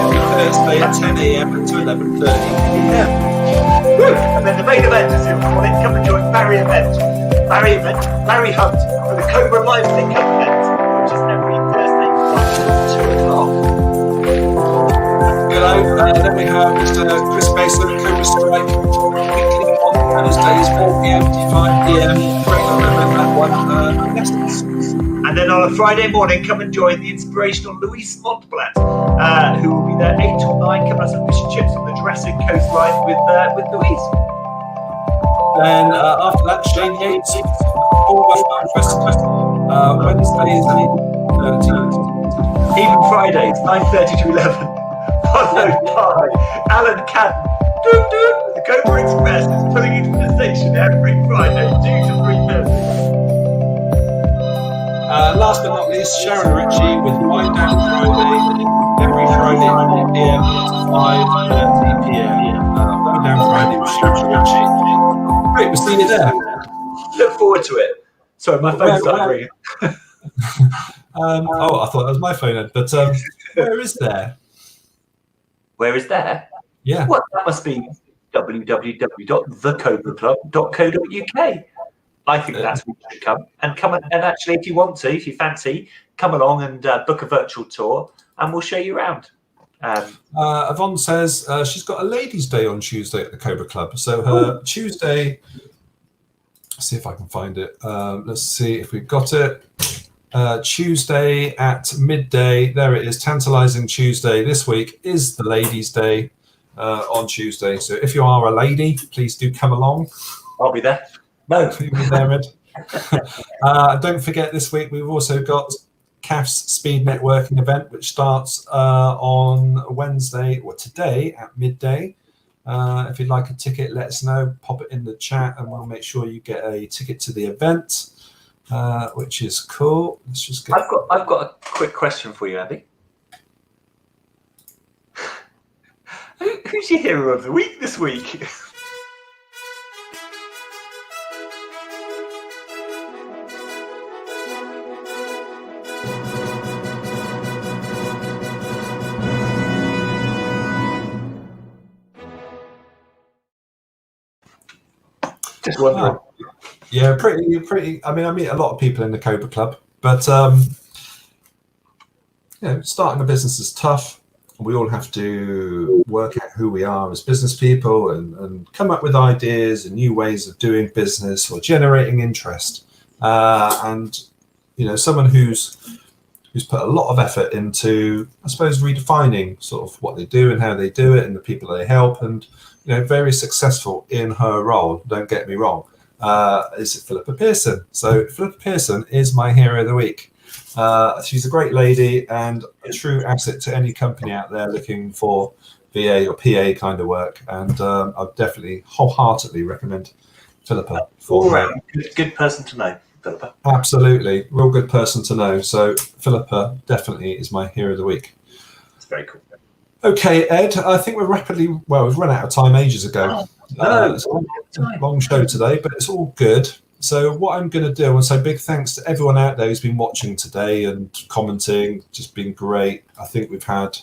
every Thursday at 10 a.m. to 11:30 p.m. Woo! And then the main event is in the morning. Come and join Barry Larry Hunt for the Cobra Live Pickup event, which is every Thursday from 2 o'clock. Hello. Then we have Mr. Chris Mason, Cobra Strike, weekly on Thursdays, 4 p.m. to 5 p.m. Great to remember that one. And then on a Friday morning, come and join the inspirational Louise Montblatt, who will be there 8 till 9. Come and have some fish and chips on the Jurassic Coast Line with Louise. Then after that, Shane Yates, Wednesdays, 8:30. Even Fridays, 9:30 to 11. Followed by Alan Cadden. The Cobra Express is pulling into the station every Friday, 2 to 3:30. Last but not least, Sharon Ritchie with Wind Down Friday, every Friday, 4 p.m. to 5:30 p.m. Wind Down Friday with Sharon Ritchie. Great, we'll see you there. Look forward to it. Sorry, my phone started ringing. I thought that was my phone, but where is there? Where is there? Yeah. Well, that must be www.thecobraclub.co.uk. I think that's where you should come. And actually, if you want to, if you fancy, come along and book a virtual tour and we'll show you around. Yvonne says she's got a ladies' day on Tuesday at the Cobra Club. So her Tuesday, let's see if I can find it. Let's see if we've got it. Tuesday at midday. There it is. Tantalizing Tuesday this week is the ladies' day on Tuesday. So if you are a lady, please do come along. I'll be there. No. You'll be there, Ed. Don't forget this week we've also got CAF's Speed Networking event, which starts on Wednesday or today at midday. If you'd like a ticket, let us know. Pop it in the chat, and we'll make sure you get a ticket to the event, which is cool. Let's just get. I've got a quick question for you, Andy. Who's your hero of the week this week? Just wondering. Yeah, pretty. I mean, I meet a lot of people in the Cobra Club, but starting a business is tough. We all have to work out who we are as business people and come up with ideas and new ways of doing business or generating interest. And someone who's who's put a lot of effort into, I suppose, redefining sort of what they do and how they do it and the people they help, and very successful in her role. Don't get me wrong. Is Philippa Pearson. So Philippa Pearson is my hero of the week. She's a great lady and a true asset to any company out there looking for VA or PA kind of work. And I definitely wholeheartedly recommend Philippa. All around good person to know, Philippa. Absolutely, real good person to know. So Philippa definitely is my hero of the week. It's very cool. Okay, Ed, I think we've run out of time ages ago. It's a long show today, but it's all good. So what I'm going to do, and say big thanks to everyone out there who's been watching today and commenting, just been great. I think we've had,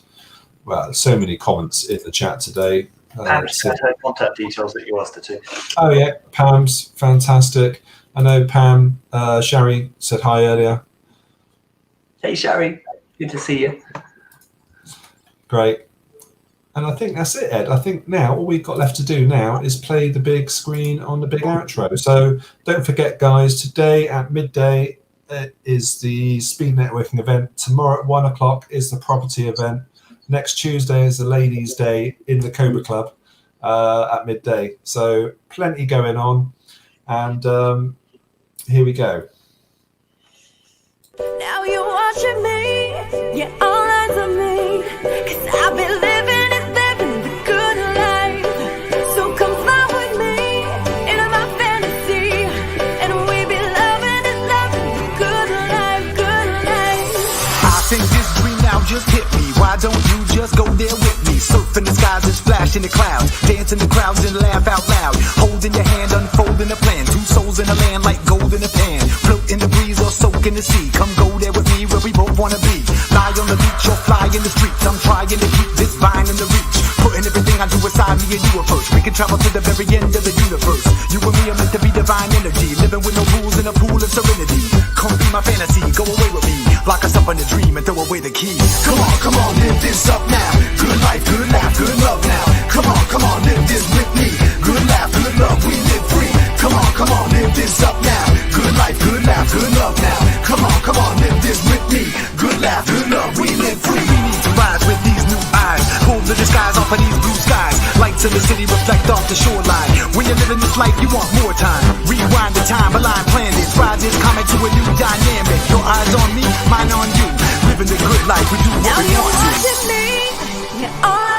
so many comments in the chat today. Pam's had her contact details that you asked her to. Oh yeah, Pam's fantastic. I know Pam, Shari said hi earlier. Hey Shari, good to see you. Great. And I think that's it, Ed. I think now all we've got left to do now is play the big screen on the big outro. So don't forget, guys, today at midday is the speed networking event. Tomorrow at 1 o'clock is the property event. Next Tuesday is the ladies' day in the Cobra Club at midday. So plenty going on. And here we go. Now you're watching me, yeah, all eyes on me, 'cause I've been living the good life. So come fly with me into my fantasy, and we be loving the good life, good life. I think this dream now just hit me. Why don't you just go there with me? Surfing the skies and splash in the clouds, dance in the crowds and laugh out loud. Holding your hand, unfolding a plan. Two souls in a land like gold in a pan. Float in the breeze or soak in the sea. Come go there with me where we both wanna be. Lie on the beach or fly in the streets. I'm trying to keep this vine in the reach. Putting everything I do aside, me and you are first. We can travel to the very end of the universe. You and me are meant to be divine energy. Living with no rules in a pool of serenity. Come be my fantasy, go away with me. Lock us up in a dream and throw away the key. Come on, live this up now. Good life, good laugh, good love now. Come on, live this with me. Good laugh, good love, we live free. Come on, live this up now. Good life, good laugh, good love now. Come on, live this with me. Good laugh, good love, we live free. We need to rise with these new eyes. Pull the disguise off of these blue skies. Lights in the city reflect off the shoreline. When you're living this life, you want more time. Rewind the time, align planets. Ride this comet to a new dynamic. Your eyes on me, mine on you. Living the good life, we do what Now we you're want to. watching me, yeah, all